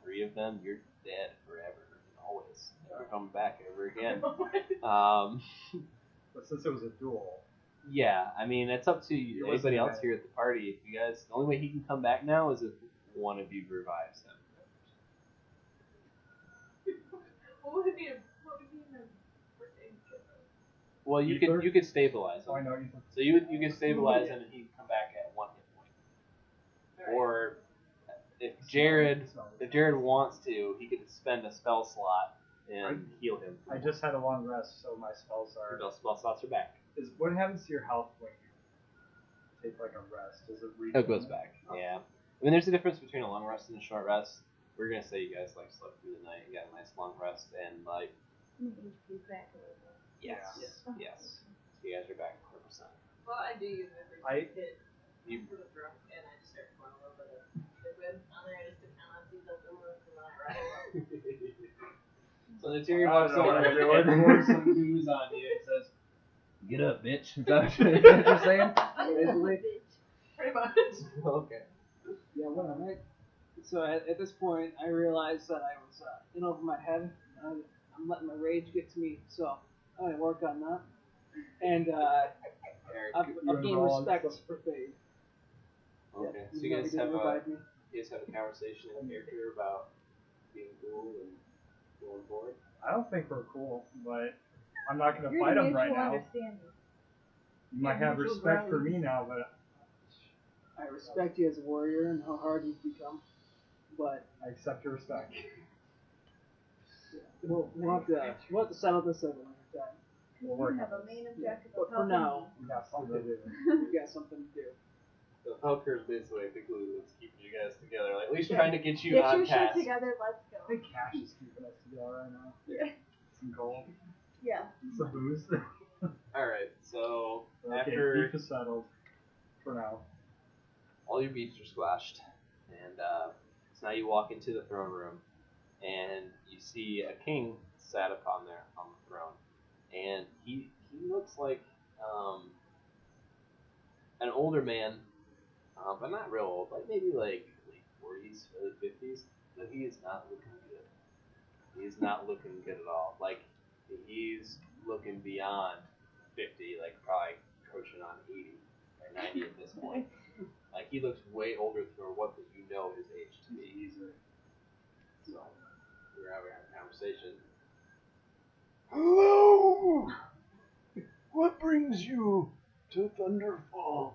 3 of them, you're dead forever, always, never coming back ever again. But since it was a duel, Yeah, I mean, it's up to It wasn't anybody else bad. here at the party. If you guys, the only way he can come back now is if one of you revives him. What would it be? What would be in the first aid kit? Well, you Ether? could stabilize oh, I him. know you. So you could stabilize him and he'd come back at 1 hit point. Or if Jared wants to, he could spend a spell slot and heal him. I just had a long rest, so my spells are. Your spell slots are back. Is what happens to your health when you take like a rest? Does it read? It goes back. Yeah. I mean, there's a difference between a long rest and a short rest. We're gonna say you guys like slept through the night and got a nice long rest and like HP's back a little bit. yes. Yeah. Yes. So you guys are back 100%. Well, I do use my first I- aid kit You for the throw, and I just start pouring a little bit of liquid on there just to kind of see the wounds, and then I wrap it up. So the Tyrion I walks don't know over what I'm and doing. pours some booze on you and says, "Get up, bitch." Is that what you're saying? Basically. Pretty much. Okay. Yeah, what am I? So at this point, I realized that I was in over my head. I'm letting my rage get to me, so I'm gonna work on that. And I've gained respect for Fade. Okay. So Even you though guys he have didn't revive me. a conversation in character about being cool and going forward. I don't think we're cool, but I'm not gonna You're fight the him right mutual now. understanding. You might have mutual respect for grounds. me now, but I respect you as a warrior and how hard you've become, but I accept your respect. we'll have to settle this at another time. We'll You work have on a this. main objective But of for helping now, We got something to do. we got something to do. So Helker is basically I think what's keeping you guys together, like at least trying to get you Get on your task. shit together, let's I go. think cash is keeping us together right now. Yeah. Some gold, Yeah. some booze. All right. So Okay, after beef is settled for now. all your beefs are squashed, and so now you walk into the throne room, and you see a king sat upon there on the throne, and he looks like an older man, but not real old, like maybe like late 40s, early 50s, but he is not looking good. He is not looking good at all. Like he's looking beyond 50, like probably approaching on 80 or 90 at this point. Like he looks way older for what you know his age to be. So we're having a conversation. Hello. What brings you to Thunderfall?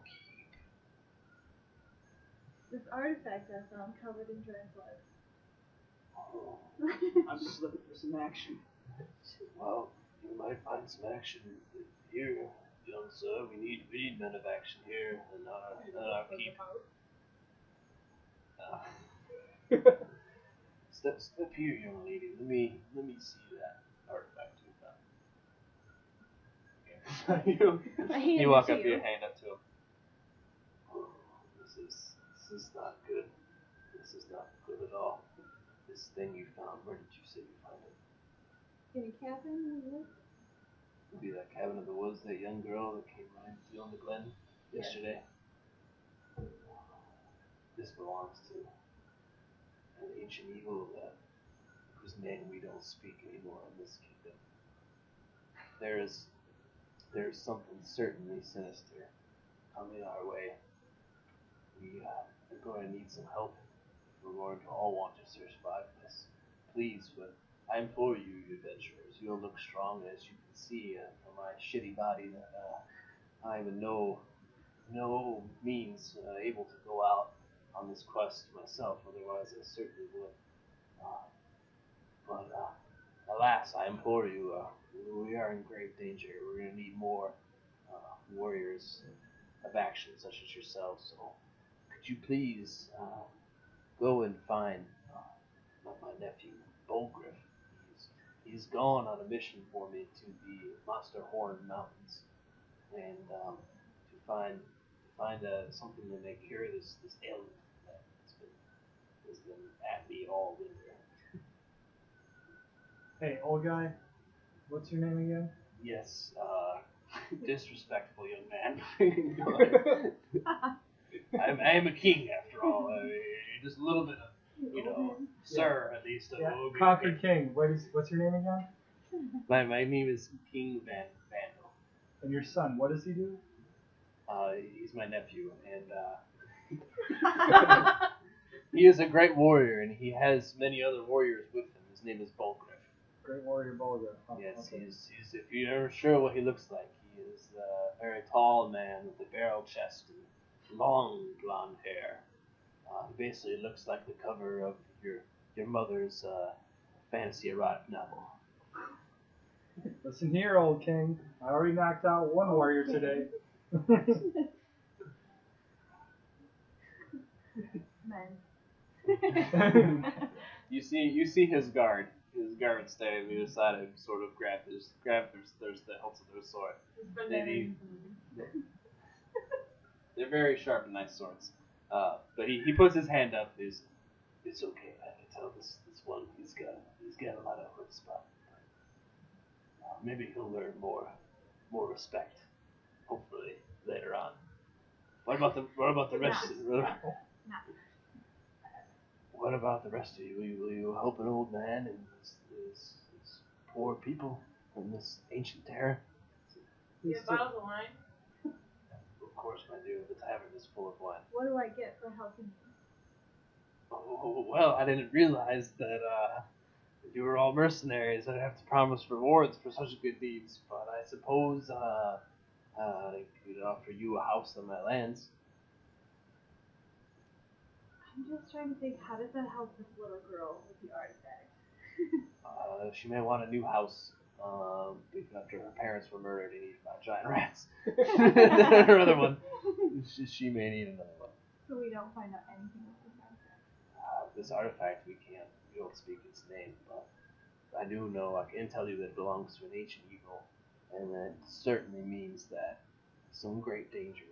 This artifact I found covered in dried blood. Oh, I'm just looking for some action. well, you might find some action here, young sir. We need men of action here in our keep. Step here, young lady. Let me see that artifact you found. I hand You walk it up to here, you. hand up to him. Oh, this is not good. This is not good at all. This thing you found. Where did you say you found it? In a cabin in the woods? It'd be that cabin in the woods, that young girl that came running to you on the glen yesterday. This belongs to an ancient evil whose name we don't speak anymore in this kingdom. There is something certainly sinister coming our way. We are going to need some help. We're going to all want to survive this. Please, but I implore you, you adventurers, you'll look strong, as you can see from my shitty body that I am in no means able to go out on this quest myself, otherwise I certainly would. But alas, I implore you, we are in grave danger. We're going to need more warriors of action such as yourselves. So could you please go and find my nephew, Bolgriff. He's gone on a mission for me to the Monster Horn Mountains, and to find something that may cure this ailment has been at me all winter. Hey, old guy, what's your name again? Yes, disrespectful young man. I am a king after all. Just a little bit of, sir at least. Yeah, Conquered King. What's your name again? My name is King Vandal. And your son, what does he do? He's my nephew, and he is a great warrior, and he has many other warriors with him. His name is Bolgriff. Great warrior Bolger. Oh, Yes, okay. he's if you're never sure what he looks like, he is a very tall man with a barrel chest and long blonde hair. He basically looks like the cover of your mother's fantasy erotic novel. Listen here, old king. I already knocked out one warrior today. Men. You see his guard standing on the other side and sort of grab the hilts of their sword. They're very sharp and nice swords. But he puts his hand up. It's okay. I can tell this one. He's got a lot of chutzpah. Maybe he'll learn more respect. Hopefully later on. What about the rest? What about the rest of you? Will you help an old man and his poor people from this ancient terror? You have bottles of wine? Of course I do. The tavern is full of wine. What do I get for helping you? Oh, well, I didn't realize that you were all mercenaries. I'd have to promise rewards for such good deeds, but I suppose I could offer you a house on my lands. I'm just trying to think, how does that help this little girl with the artifact? She may want a new house after her parents were murdered and eaten by giant rats. Another one. She may need another one. So we don't find out anything with this artifact. This artifact, we don't speak its name, but I do know, I can tell you that it belongs to an ancient evil, and that certainly means that some great danger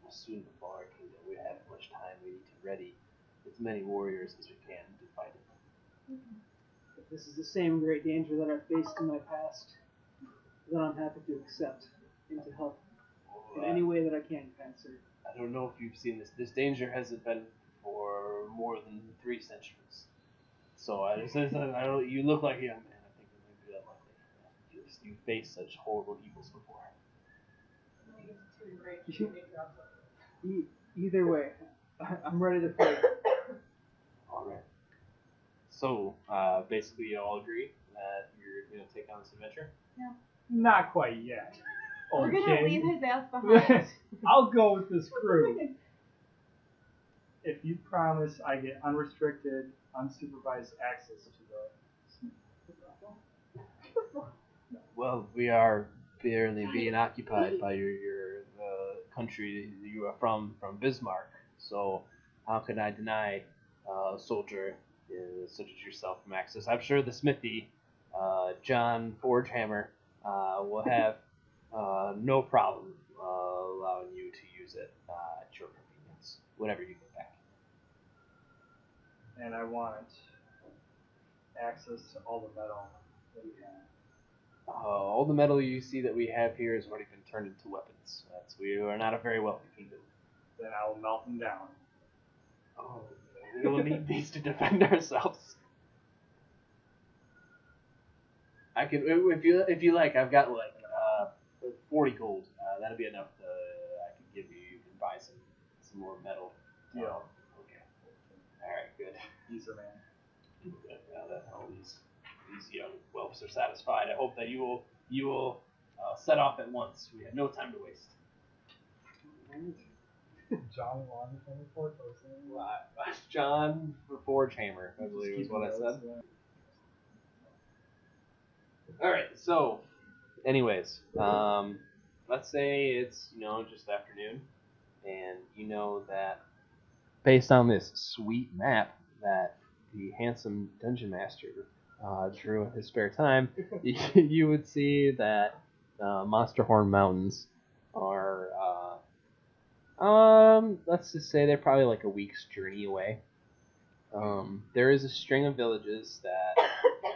will soon befall our kingdom. We have much time. We need to ready as many warriors as we can to fight it. If this is the same great danger that I faced in my past, then I'm happy to accept and to help in any way that I can, kind sir. I don't know if you've seen this. This danger hasn't been for more than 3 centuries. So I don't. You look like a young man. I think it might be unlikely. You faced such horrible evils before. Either way, I'm ready to fight. All right. So basically, you all agree that you're going to take on this adventure. Not quite yet. We're Old gonna king. leave his ass behind. I'll go with this crew. If you promise I get unrestricted, unsupervised access to the Well, we are barely being occupied by your country you are from Bismarck. So how can I deny a soldier such as yourself from access? I'm sure the smithy, John Forgehammer, will have no problem allowing you to use it at your convenience whenever you get back. and I want access to all the metal that we have. All the metal you see that we have here has already been turned into weapons. We are not a very wealthy kingdom. Then I will melt them down. Oh, we will need these to defend ourselves. I can, if you like, I've got like 40 gold. That'll be enough. I can give you. You can buy some more metal. Yeah. Okay. All right. Good. These are man. Good. Now that all these young whelps are satisfied, I hope that you will set off at once. We have no time to waste. John Long 24 John Forgehammer, I believe is what I said. Alright, so, anyways, let's say it's, just afternoon, and you know that based on this sweet map that the handsome dungeon master drew in his spare time, you would see that Monster Horn Mountains are, let's just say they're probably like a week's journey away. There is a string of villages that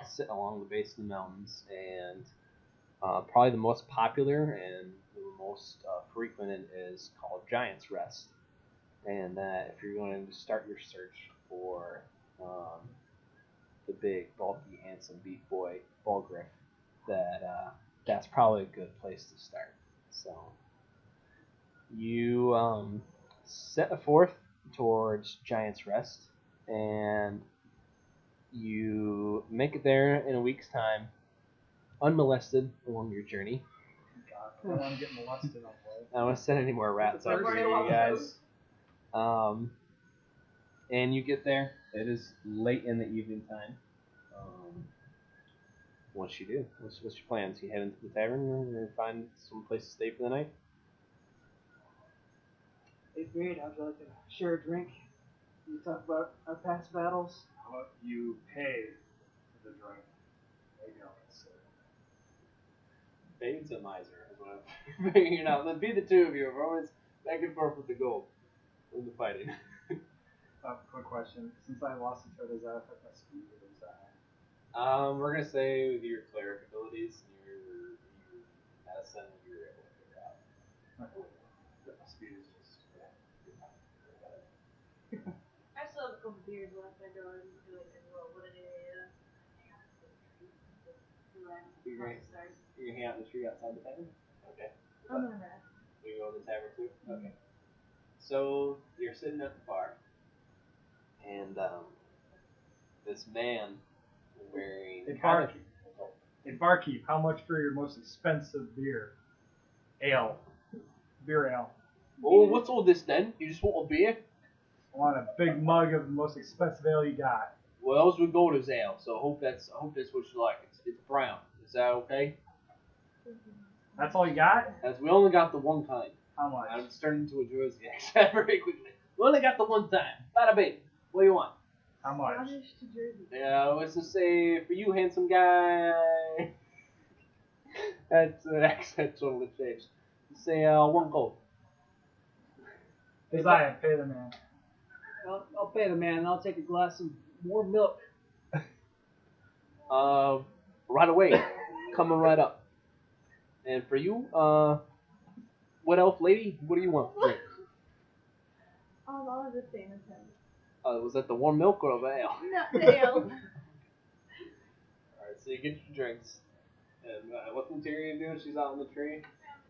sit along the base of the mountains, and probably the most popular and the most frequented is called Giant's Rest. And that if you're going to start your search for the big, bulky, handsome beef boy, Bulgriff, that's probably a good place to start. So you set forth towards Giant's Rest, and you make it there in a week's time, unmolested along your journey. God, I don't want to get molested on the way. I don't want to send any more rats out for you guys. And you get there. It is late in the evening time. What you do? What's your plans? You head into the tavern and find some place to stay for the night? Hey, Fade, how'd you like to share a drink? You talk about our past battles. How about you pay for the drink? Maybe I'll consider. Fade's a miser, is what I'm figuring out. Let's be the two of you. We're always back and forth with the gold. In the fighting. Quick question. Since I lost each other, does that affect my speed or does that? We're gonna say with your cleric abilities and your medicine, you're able to figure out. Okay. But my speed is just. I still have a couple beers left. I don't really know what it is. You're hanging out in the tree outside the tavern? Okay. I'm gonna rest. You go to the tavern too? Okay. So you're sitting at the bar, and this man wearing Hey barkeep, how much for your most expensive beer? Ale. Beer ale. Oh, what's all this then? You just want a beer? I want a big mug of the most expensive ale you got. Well, else we go to ale, so I hope that's what you like. It's brown. Is that okay? That's all you got? As we only got the one kind. How much? I'm turning into a Jersey accent very quickly. We only got the one time. Bada bing. What do you want? How much? Scottish to Jersey. Yeah, let's just say for you, handsome guy. That's an accent totally changed. Say 1 gold. Desire, pay the man. I'll pay the man, and I'll take a glass of warm milk. Right away. Coming right up. And for you, what elf lady? What do you want? Drink? I'll have the same as him. Was that the warm milk or the ale? Not the ale. Alright, so you get your drinks. And what's Materia doing? She's out in the tree.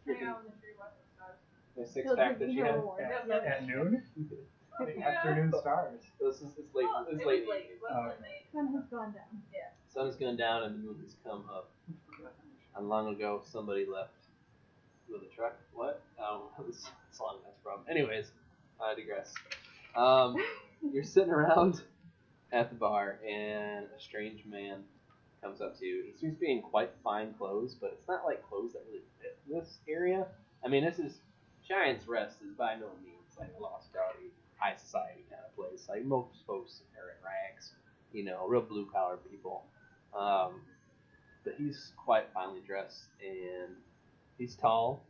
Hang out in the tree watching stars. The 6-pack that she had. At noon? The afternoon stars. It's late. It's It late. was late. It wasn't late. Sun has gone down. Yeah. Sun has gone down and the moon has come up. And long ago, somebody left with a truck. What? This song that's from. Anyways, I digress. You're sitting around at the bar, and a strange man comes up to you. He seems to be in quite fine clothes, but it's not like clothes that really fit this area. I mean, this is Giant's Rest is by no means like a lost gaudy, high society kind of place. Like most folks are in rags, real blue collar people. But he's quite finely dressed, and he's tall,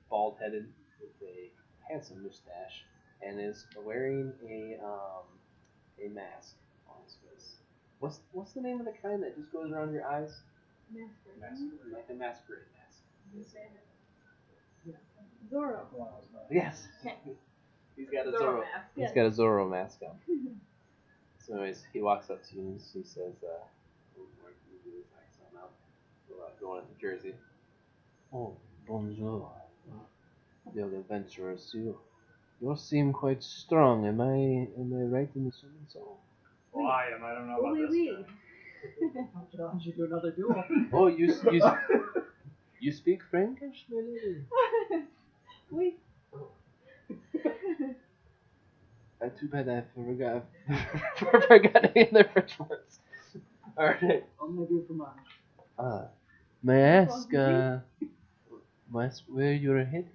bald headed, with a handsome mustache, and is wearing a mask on his face. What's the name of the kind that just goes around your eyes? Masquerade. Like a masquerade mask. Zorro. Yes. He's got a Zorro. mask. He's got a Zorro mask on. So anyways, he walks up to you and he says, where can you do this accent now? Going into Jersey. Oh, bonjour. Young adventurers, you seem quite strong. Am I right in assuming so? Well, I am. I don't know about Oui, this oui. guy. I'll challenge you to another duel. Oh, you speak Frankish, my lady? Oui. Too bad I forgot any of the French words. Alright. I'm gonna do it for mine. May I ask, where you're heading?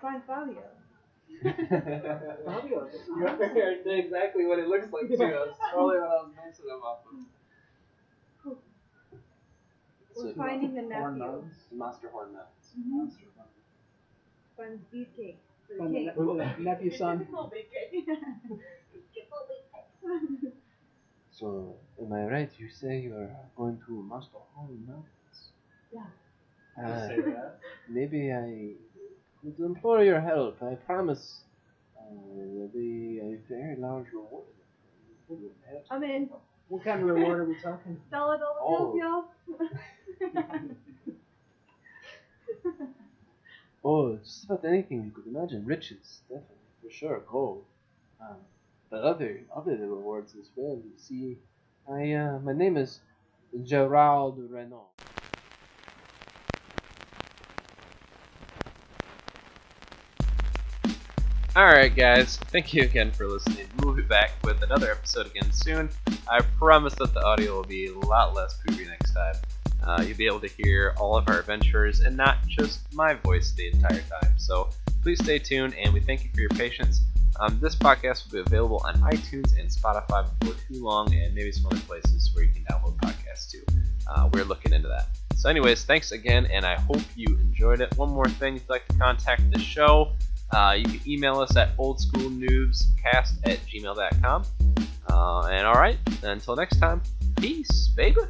Find Fabio. Fabio. You heard exactly what it looks like too. That's totally what I was basing them off of. We're finding the Horn nephew. nuns. Monster horn nuts. Monster. Finds beefcake for the Find cake. the nephew son. Typical big cake. Typical big cake. So, am I right? You say you are going to Master Horn Mountains? Yeah. Say that. Maybe I would implore your help. I promise there'll be a very large reward. I'm in. What kind of reward are we talking? Sell it all the pills, yo. Oh, just about anything you could imagine. Riches, definitely, for sure. Gold. But other rewards as well. You see, my name is Gerald Renault. Alright, guys, thank you again for listening. We'll be back with another episode again soon. I promise that the audio will be a lot less poopy next time. You'll be able to hear all of our adventures and not just my voice the entire time. So please stay tuned, and we thank you for your patience. This podcast will be available on iTunes and Spotify before too long, and maybe some other places where you can download podcasts too. We're looking into that. So anyways, thanks again, and I hope you enjoyed it. One more thing, if you'd like to contact the show, you can email us at oldschoolnoobscast@gmail.com. And alright, until next time, peace, baby!